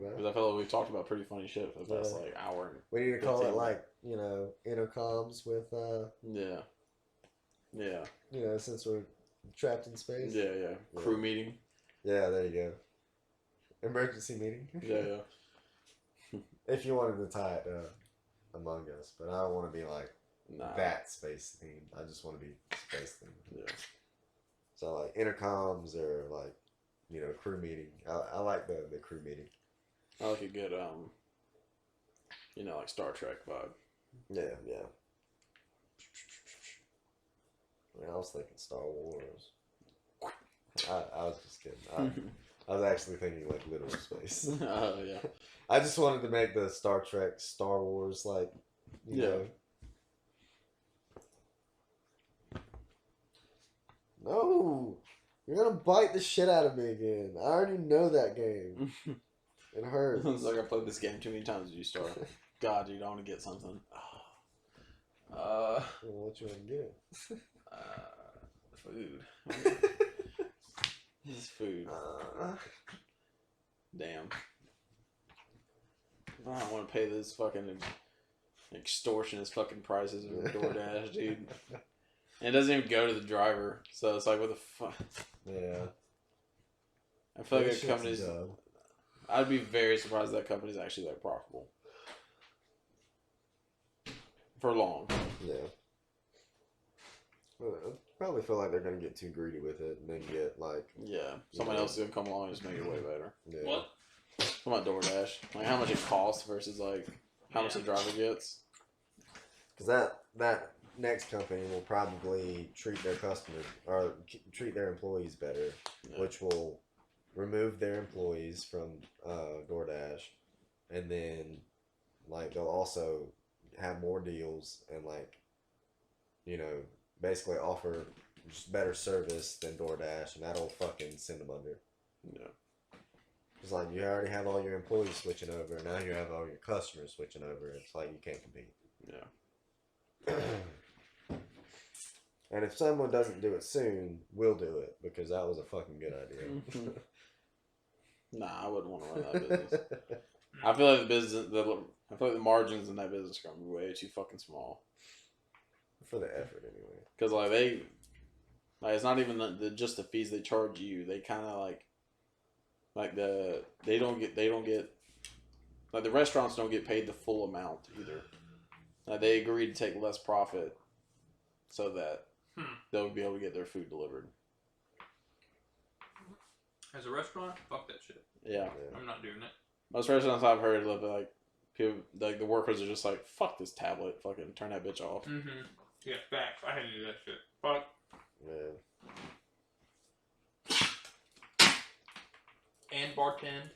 that. Because I feel like we've talked about pretty funny shit for the past like hour. We need to call 15. it like, you know, intercoms with Yeah. you know, since we're trapped in space. Yeah. Crew meeting. Yeah, there you go. Emergency meeting. Yeah. If you wanted to tie it Among Us, but I don't want to be like that space theme. I just want to be space themed. Yeah. So like intercoms or like, you know, crew meeting. I like the crew meeting. I like a good you know, like Star Trek vibe. Yeah. I mean, I was thinking Star Wars. I was just kidding. I was actually thinking like literal space. Yeah. I just wanted to make the Star Trek, Star Wars, like, you know. No! You're gonna bite the shit out of me again. I already know that game. It hurts. It's like I played this game too many times as you start. God, dude, I want to get something. Well, what you want to get? Food. This is food. Damn. I don't want to pay this fucking extortionist fucking prices of DoorDash, dude. And it doesn't even go to the driver, so it's like, what the fuck? Yeah. I feel like That that shit's company's. dumb. I'd be very surprised that company's actually like profitable for long. Yeah. Well, I probably feel like they're gonna get too greedy with it and then get like. Yeah, someone else is gonna come along and just make it way better. Yeah. What? What about DoorDash? Like how much it costs versus like how much the driver gets. Because that next company will probably treat their customers or treat their employees better, Yeah. which will remove their employees from DoorDash, and then like they'll also have more deals and like basically offer just better service than DoorDash, and that'll fucking send them under. Yeah. It's like you already have all your employees switching over, and now you have all your customers switching over. It's like you can't compete. Yeah. And if someone doesn't do it soon, we'll do it because that was a fucking good idea. Nah, I wouldn't want to run that business. I feel like I feel like the margins in that business are gonna be way too fucking small. For the effort, anyway. Because it's not even just the fees they charge you. They kind of they don't get like the restaurants don't get paid the full amount either. Like they agree to take less profit so that they'll be able to get their food delivered. As a restaurant, fuck that shit. Yeah. I'm not doing it. Most restaurants I've heard of, like people, like the workers are just like, fuck this tablet, fucking turn that bitch off. Mm-hmm. Yeah, facts. I had to do that shit. Fuck. Yeah. And bartend.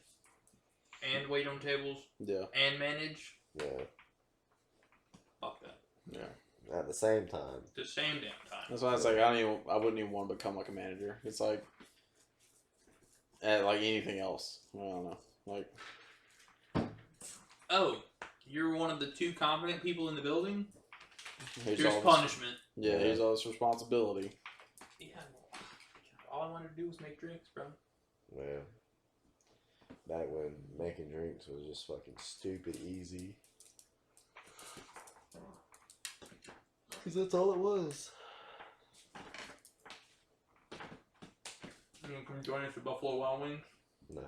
And wait on tables. Yeah. And manage. Yeah. Fuck that. Yeah. At the same time. The same damn time. That's why it's like I wouldn't even want to become like a manager. It's like at like anything else. I don't know. Like Oh, you're one of the 2 competent people in the building? Here's all punishment. Here's all this responsibility. Yeah, all I wanted to do was make drinks, bro. Yeah. Back when making drinks was just fucking stupid easy. Because that's all it was. You want to come join us at Buffalo Wild Wings? No.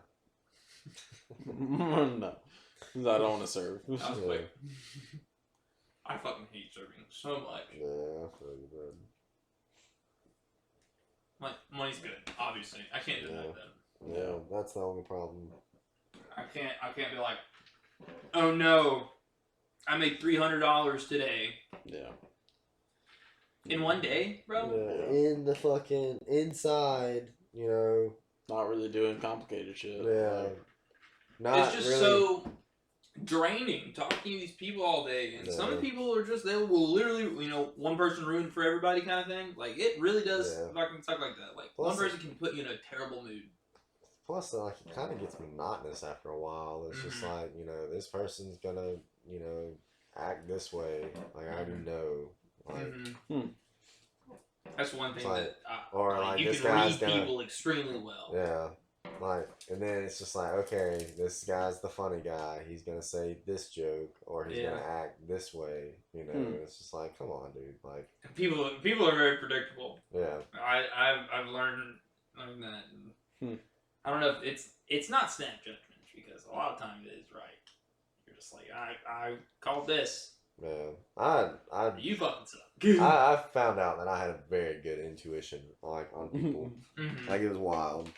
No. I don't want to serve. I was like, I fucking hate serving so much. Yeah, I feel you, bro. Like, money's good, obviously. I can't deny that. Yeah, that's the only problem. I can't be like, oh no, I made $300 today. Yeah. In one day, bro? Yeah, in the fucking inside, Not really doing complicated shit. Yeah. Like, Not It's just really. so draining talking to these people all day. And some people are just, they will literally, one person ruin for everybody kind of thing. Like, it really does fucking suck like that. Like, Plus one person can put you in a terrible mood. Plus, like, it kind of gets monotonous after a while. It's just like, this person's gonna, act this way. Like, I already know. Like, That's one thing like, that or like you this can guy's read gonna, people extremely well. Yeah. Like, and then it's just like, okay, this guy's the funny guy. He's gonna say this joke, or he's gonna act this way. It's just like, come on, dude. Like, People are very predictable. yeah. I've learned that. I don't know if it's not snap judgment, because a lot of times it is right. You're just like, I called this. Yeah. You fucking suck. I found out that I had a very good intuition, like, on people. Like, it was wild.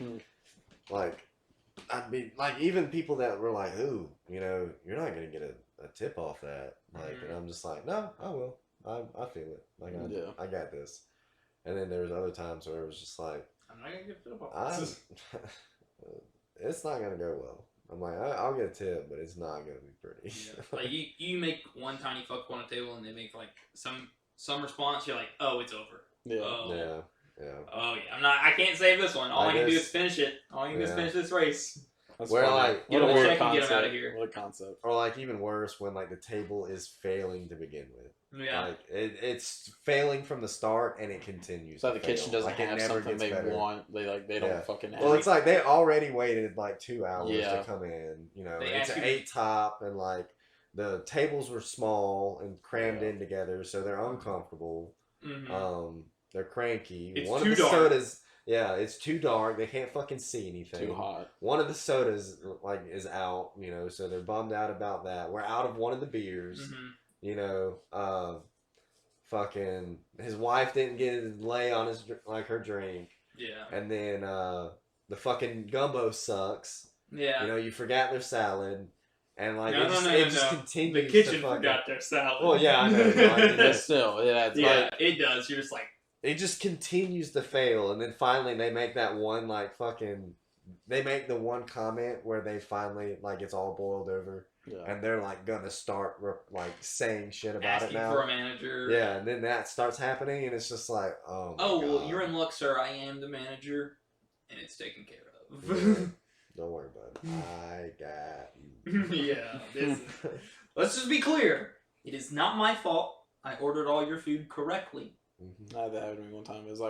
Like, I'd be like, even people that were like, "Ooh, you're not gonna get a tip off that." Like, and I'm just like, "No, I will. I feel it. Like, I got this." And then there was other times where it was just like, I'm not gonna get a tip off this. It's not gonna go well. I'm like, I'll get a tip, but it's not gonna be pretty. Like you make one tiny fuck on a table, and they make like some response. You're like, oh, it's over. Yeah. Oh. Yeah. Oh yeah, I can't save this one. All I can do is finish it. All I can do is finish this race. That's where funny. like, get what a a weird check and concept. get 'em outta here. What a concept. or like even worse, when like the table is failing to begin with. Yeah. Like it's failing from the start and it continues. So the to fail. kitchen doesn't Like, it have never something gets they better. want. They don't fucking have. Well, it's like they already waited like 2 hours Yeah. to come in. They It's ask an you- 8 top, and like the tables were small and crammed in together, so they're uncomfortable. Mm-hmm. They're cranky. It's One too of the dark. sodas, yeah, it's too dark. They can't fucking see anything. Too hot. One of the sodas like is out, so they're bummed out about that. We're out of one of the beers, fucking his wife didn't get his lay on his her drink. Yeah. And then the fucking gumbo sucks. Yeah. You forgot their salad. And like No, it just continues. The kitchen to fucking, forgot their salad. well, yeah, I know. But still, yeah, it does. You're just like, it just continues to fail, and then finally they make that one they make the one comment where they finally it's all boiled over, and they're gonna start saying shit about asking it now. for a manager. Yeah, and then that starts happening, and it's just like, oh my God. Well, you're in luck, sir. I am the manager, and it's taken care of. Yeah. Don't worry about it. I got you. Yeah. Let's just be clear. It is not my fault. I ordered all your food correctly. I had that happen to me one time. It was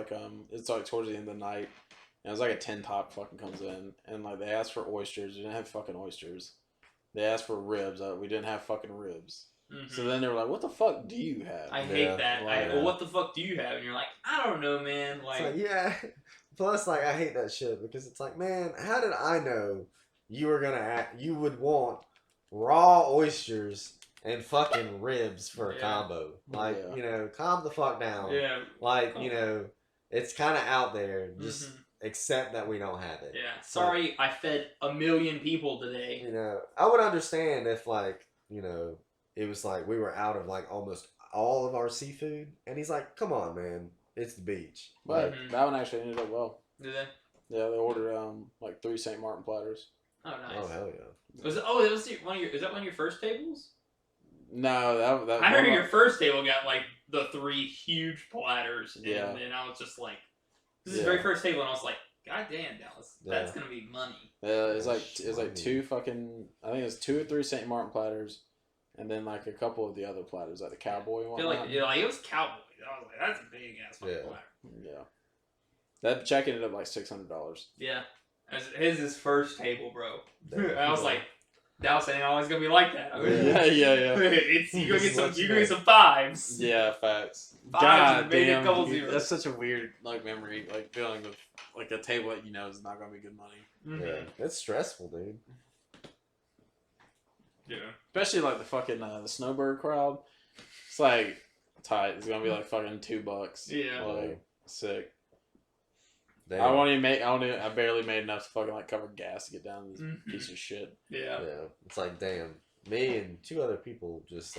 it's towards the end of the night, and it was like a 10 top fucking comes in, and they asked for oysters. We didn't have fucking oysters. They asked for ribs. We didn't have fucking ribs. Mm-hmm. So then they were like, "What the fuck do you have?" I hate that. Well, what the fuck do you have? And you're like, I don't know, man. Yeah. Plus, I hate that shit because it's like, man, how did I know you were gonna you would want raw oysters and fucking ribs for a combo? Calm the fuck down. Yeah. It's kind of out there. Just accept that we don't have it. Yeah. Sorry, I fed 1 million people today. I would understand if it was we were out of almost all of our seafood, and he's like, come on, man. It's the beach. But that one actually ended up well. Did they? Yeah, they ordered 3 St. Martin platters. Oh, nice. Oh, hell yeah. Is that one of your first tables? No, that I heard your first table got the 3 huge platters. Yeah. And I was just like, this is the very first table, and I was like, God damn, Dallas, that's gonna be money. Yeah, it's like 2 fucking, I think it's 2 or 3 St. Martin platters, and then a couple of the other platters, the cowboy one. It was cowboy. I was like, that's a big ass fucking platter. Yeah. That check ended up $600. Yeah. His is first table, bro. I was like, Dallas ain't always gonna be like that. Yeah. You gonna get some 5s. Yeah, facts. 5s God and maybe a couple damn, zeros. that's such a weird feeling with a table that is not gonna be good money. Mm-hmm. Yeah, it's stressful, dude. Yeah. Especially the fucking the snowbird crowd. It's tight. It's gonna be fucking $2. Yeah. Sick. Damn. I barely made enough to fucking cover gas to get down to this piece of shit. Yeah. Yeah. It's damn. Me and 2 other people just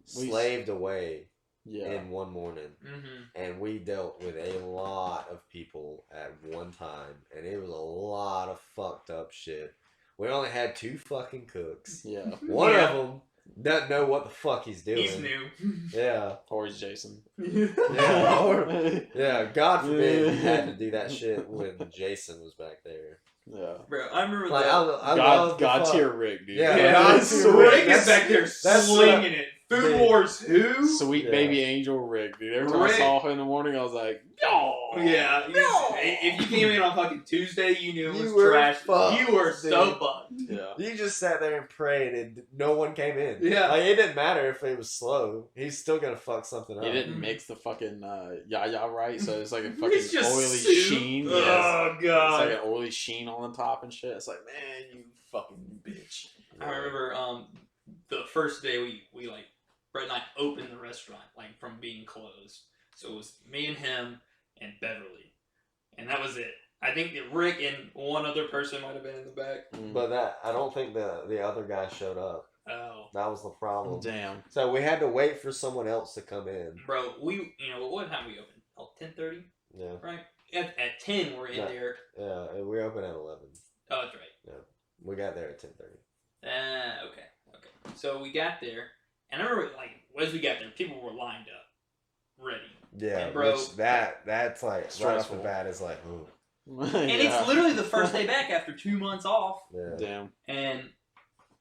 slaved away in one morning. Mm-hmm. And we dealt with a lot of people at one time. And it was a lot of fucked up shit. We only had 2 fucking cooks. Yeah. One of them doesn't know what the fuck he's doing. He's new. Yeah. Or he's Jason. Yeah. God forbid he had to do that shit when Jason was back there. Yeah. Bro, I remember God tier Rick, dude. Yeah. God tier Rick is back there slinging it. Food Wars who? Sweet baby angel Rick, dude. Every time I saw him in the morning, I was like, no. Yeah. No. If you came in on fucking Tuesday, you knew it was were trash. fucked, You were so dude. fucked. Yeah. You just sat there and prayed and no one came in. Yeah. It didn't matter if it was slow. He's still gonna fuck something up. He didn't mix the fucking yaya right, so it's a fucking It's just oily soup. sheen. Oh, God. It's an oily sheen on the top and shit. It's man, you fucking bitch. I remember the first day we Brett and I opened the restaurant from being closed. So it was me and him and Beverly, and that was it. I think that Rick and one other person might have been in the back. But I don't think the other guy showed up. Oh, That was the problem. Damn. So we had to wait for someone else to come in. bro, what time we opened? 10:30, Yeah. right? At 10 we're in there. Yeah, and we opened at 11. Oh, that's right. Yeah. We got there at 10:30. Okay. So we got there, and I remember as we got there, people were lined up, ready. Yeah, and bro, which that's right off stressful. the bat is ooh. And it's literally the first day back after 2 months off. Yeah. Damn. And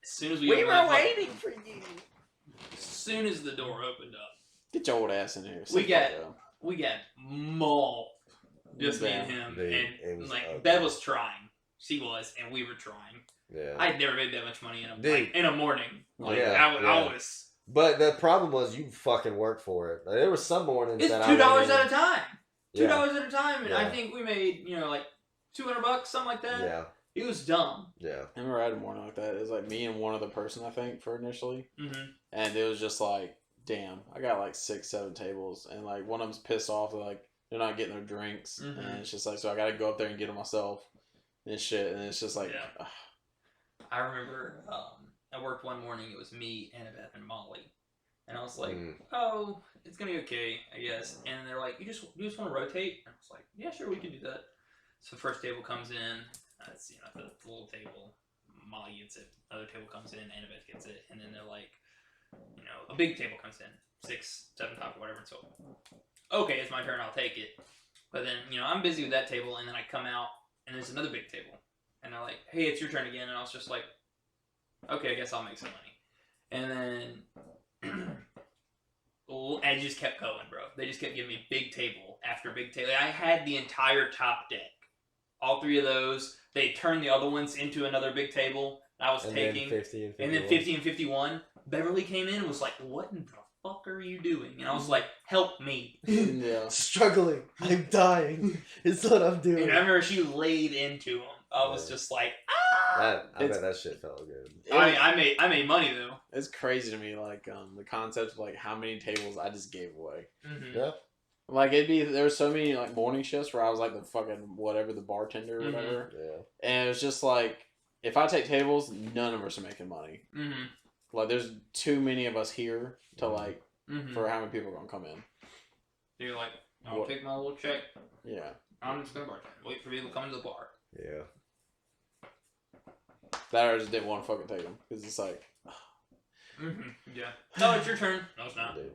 as soon as we for you. As soon as the door opened up, Get your old ass in here. we got mauled. Just me and him. Dude, it and was ugly. Bev was trying. She was, and we were trying. Yeah. I had never made that much money in Dude. in a morning. Yeah. I was But the problem was you fucking worked for it. Like, there were some mornings It's that $2 I went at a in- time. $2 Yeah. at a time, and Yeah. I think we made like $200, something like that. Yeah. It was dumb. Yeah. I remember I had a morning like that. It was like me and one other person, I think, for initially. Mm-hmm. And it was just like, damn, I got like 6, 7 tables. And like one of them's pissed off. Like, they're not getting their drinks. Mhm. And it's just like, so I got to go up there and get them myself and shit. And it's just like, Yeah. I remember I worked one morning. It was me, Annabeth, and Molly, and I was like, "Oh, it's gonna be okay, I guess." And they're like, "You just want to rotate?" And I was like, "Yeah, sure, we can do that." So first table comes in. That's the little table. Molly gets it. Other table comes in. Annabeth gets it, and then they're like, a big table comes in, 6, 7 top or whatever. So, okay, it's my turn. I'll take it. But then I'm busy with that table, and then I come out, and there's another big table. And they're like, "Hey, it's your turn again." And I was just like, "Okay, I guess I'll make some money." And then I just kept going, bro. They just kept giving me big table after big table. I had the entire top deck. All 3 of those. They turned the other ones into another big table. I was taking. Then 50 and 51. And then 50 and 51. Beverly came in and was like, "What in the fuck are you doing?" And I was like, "Help me." yeah. Struggling. I'm dying. It's what I'm doing. And I remember she laid into him. I was just like, I bet that shit felt good. I made money though. It's crazy to me, like, the concept of, like, how many tables I just gave away. Mm-hmm. Yeah. Like, there were so many, like, morning shifts where I was, like, the fucking whatever, the bartender or whatever. Yeah. And it was just, like, if I take tables, none of us are making money. Mm-hmm. Like, there's too many of us here to, like, Mm-hmm. for how many people are going to come in. You're like, I'll take my little check. Yeah. I'm just gonna bartend. Wait for people to come into the bar. Yeah. That I just didn't want to fucking take them. Because it's like... Mm-hmm. Yeah. No, it's your turn. No, it's not. Dude,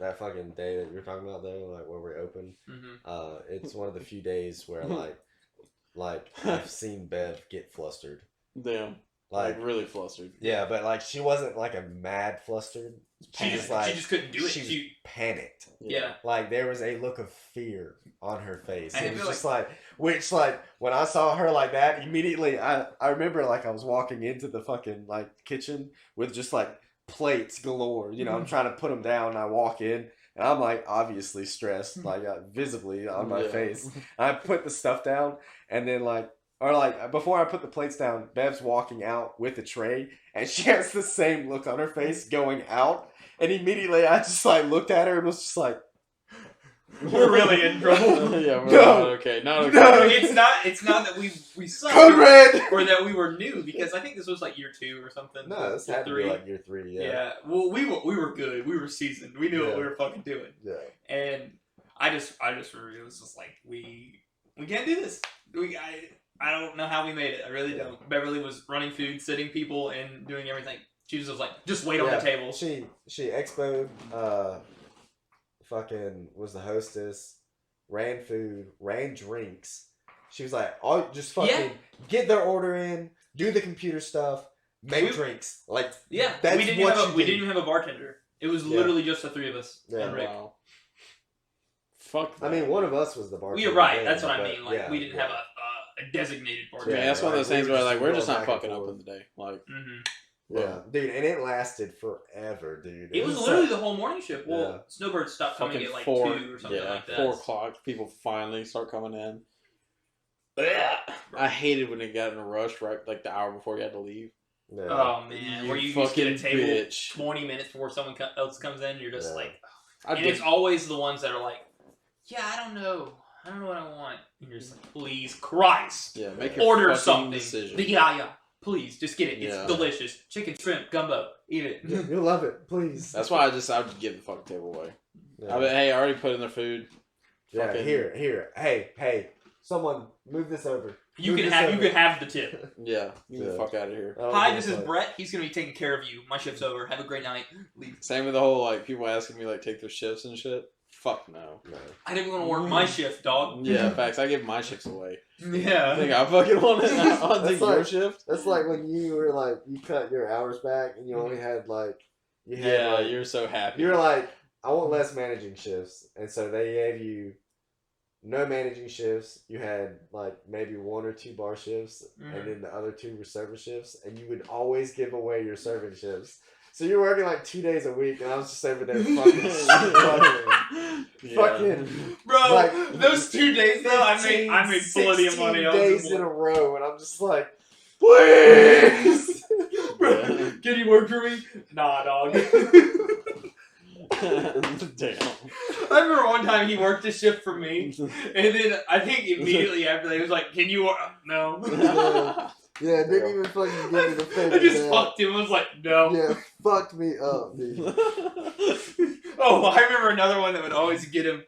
that fucking day that you're talking about though, like where we're open, it's one of the few days where like I've seen Bev get flustered. Damn. Like really flustered. Yeah, but like she wasn't like a mad flustered. She just couldn't do it. She panicked. Yeah. Like there was a look of fear on her face. I It was feel just like when I saw her like that, immediately I remember like I was walking into the fucking like kitchen with just like plates galore. I'm trying to put them down. And I walk in and I'm like obviously stressed, like visibly on my face. I put the stuff down and then before I put the plates down, Bev's walking out with a tray, and she has the same look on her face going out. And immediately, I just looked at her and was just like, "We're really in trouble." Yeah, we're No. not okay. Not okay. No. It's not that we suck Code Red! or that we were new, because I think this was like year 2 or something. No, this had to be like year 3. Yeah. Yeah. Well, we were good. We were seasoned. We knew what Yeah. we were fucking doing. Yeah. And I just remember it was just like we can't do this. I don't know how we made it. I really don't. Beverly was running food, sitting people, and doing everything. She was just like, "Just wait on the table." She expoed, fucking was the hostess, ran food, ran drinks. She was like, just fucking get their order in, do the computer stuff, make drinks. Like, yeah, that's we didn't even have a bartender. It was literally just the 3 of us and Rick. Wow. Fuck that. I mean, one of us was the bartender. You're right. then, That's what I but, mean. Like, yeah, we didn't have a designated bartender. Yeah, that's one of those like, things we where were like we're just going not back and fucking forth. open today. Like, Yeah, dude, and it lasted forever, dude. It was literally the whole morning shift. Well, Yeah. Snowbird stopped coming fucking at like 4, 2 or something like that. 4 o'clock. People finally start coming in. I hated when it got in a rush, right? Like the hour before you had to leave. Yeah. Oh man, You where you just get a fucking table bitch. 20 minutes before someone else comes in, you're just Yeah. like, I and did- it's always the ones that are like, "Yeah, I don't know what I want." And you're just like, "Please, Christ, yeah, make your order fucking something." decision. Yeah, please, just get it. It's Yeah. delicious. Chicken, shrimp, gumbo, eat it. You'll love it, please. That's why I would give the fucking table away. Yeah. I mean, hey, I already put in their food. Yeah, fucking- here. Hey, someone move this over. You Move can this have over. the tip. Yeah, get the Yeah. fuck out of here. I don't Hi, give this a is fuck. Brett. He's gonna be taking care of you. My shift's over. Have a great night. Leave. Same with the whole like people asking me like take their shifts and shit. Fuck no. No. I didn't want to work my shift, dog. Yeah, facts. I give my shifts away. I Yeah. think I fucking want to That's take your like- shift. That's like when you were like, you cut your hours back and you only had like, you had Yeah, like, you're so happy. you're like, I want less managing shifts. And so they gave you no managing shifts. You had like maybe 1 or 2 bar shifts, Mhm. and then the other 2 were server shifts, and you would always give away your serving shifts. So you're working like 2 days a week, and I was just over there fucking, fucking, bro. like, Those 2 days though, I made plenty of money. 16 days in a row, and I'm just like, please. Bro, can you work for me? Nah, dog. Damn. I remember one time he worked a shift for me, and then I think immediately after that he was like, "Can you work?" No. Yeah, didn't even fucking give me the face. I just fucked him. I was like, "No." Yeah, fucked me up, dude. Oh, I remember another one that would always get him.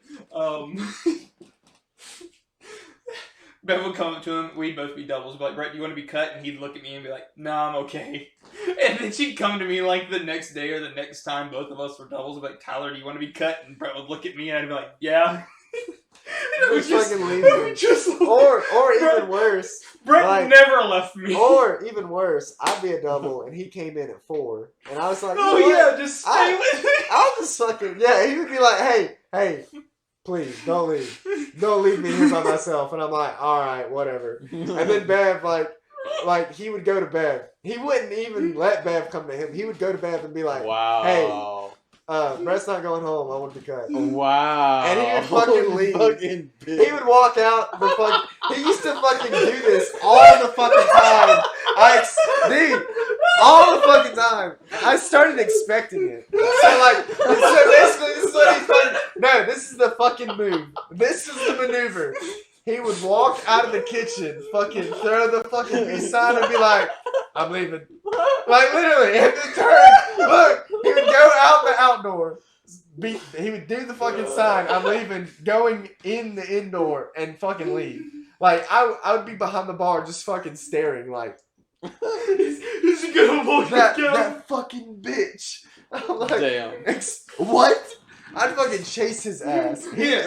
Bev would come up to him. We'd both be doubles. Be like, Brett, do you want to be cut? And he'd look at me and be like, "Nah, I'm okay." And then she'd come to me like the next day or the next time both of us were doubles. I'd be like, "Tyler, do you want to be cut?" And Brett would look at me and I'd be like, "Yeah." Or even worse, Brett like, never left me. or even worse, I'd be a double and he came in at 4, and I was like, "Oh you know yeah, what? just stay with me." I'll just fucking, yeah. He would be like, hey, please don't leave me here by myself. And I'm like, all right, whatever. And then Bev, like he would go to Bev. He wouldn't even let Bev come to him. He would go to Bev and be like, wow. Hey, Brett's not going home. I want to be cut. Wow. And he would fucking leave. Fucking He would walk out. He used to fucking do this all the fucking time. Dude, all the fucking time. I started expecting it. So basically, this is what he's fucking. No, this is the fucking move. This is the maneuver. He would walk out of the kitchen, fucking throw the fucking peace sign and be like, I'm leaving. Like, literally, and then turn. Look, he would go out the outdoor. He would do the fucking sign, I'm leaving, going in the indoor, and fucking leave. Like, I would be behind the bar just fucking staring, like, He's a good boy. that fucking bitch. I'm like, Damn. What? I'd fucking chase his ass. No. He would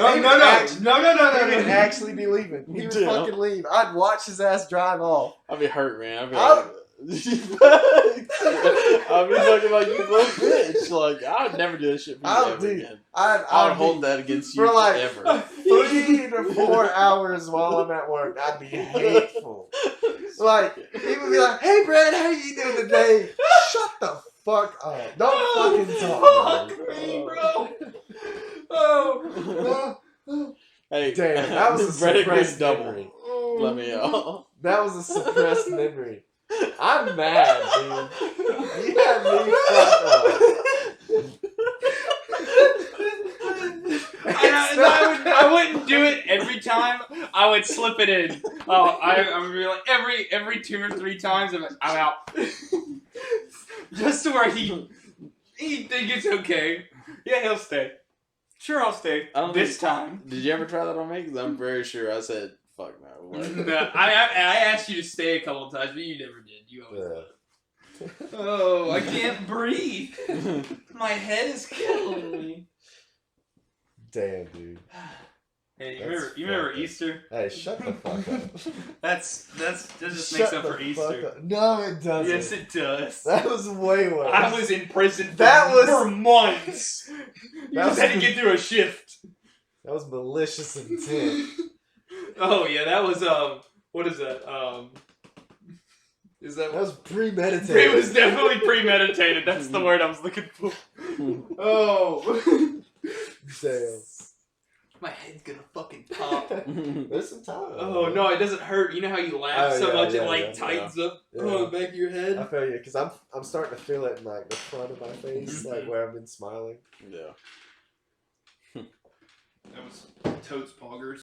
actually be leaving. He would Damn. fucking leave. I'd watch his ass drive off. I'd be hurt, man. I'd be I like, I'd be fucking like, you little bitch. Like, I would never do this shit for you ever again. I would hold that against you for like forever. 3 to 4 hours while I'm at work. I'd be hateful. Like, he would be like, hey, Brad, how you doing today? Shut the fuck up. Don't fucking talk. Fuck me, bro. Oh. Damn, Hey, that was a suppressed memory. Let me know. That was a suppressed memory. I'm mad, dude. You had me fucked up. I wouldn't do it every time. I would slip it in. I would be like every 2 or 3 times. I'm out. Just to where he think it's okay. Yeah, he'll stay. Sure, I'll stay. This time. Did you ever try that on me? Because I'm very sure I said, fuck no. No, I asked you to stay a couple of times, but you never did. You always did. Oh, I can't breathe. My head is killing me. Damn, dude. Hey, you remember Easter? Hey, shut the fuck up. That just makes up for Easter. No, it doesn't. Yes, it does. That was way worse. I was in prison for months. You just had to get through a shift. That was malicious intent. Oh yeah, that was what is that? Is that That was premeditated. It was definitely premeditated. That's the word I was looking for. Oh. Damn. My head's gonna fucking pop. There's some time. Oh no, it doesn't hurt. You know how you laugh so much it tightens up the back of your head. I feel you, because I'm starting to feel it in like the front of my face, like where I've been smiling. Yeah. That was Toad's Poggers.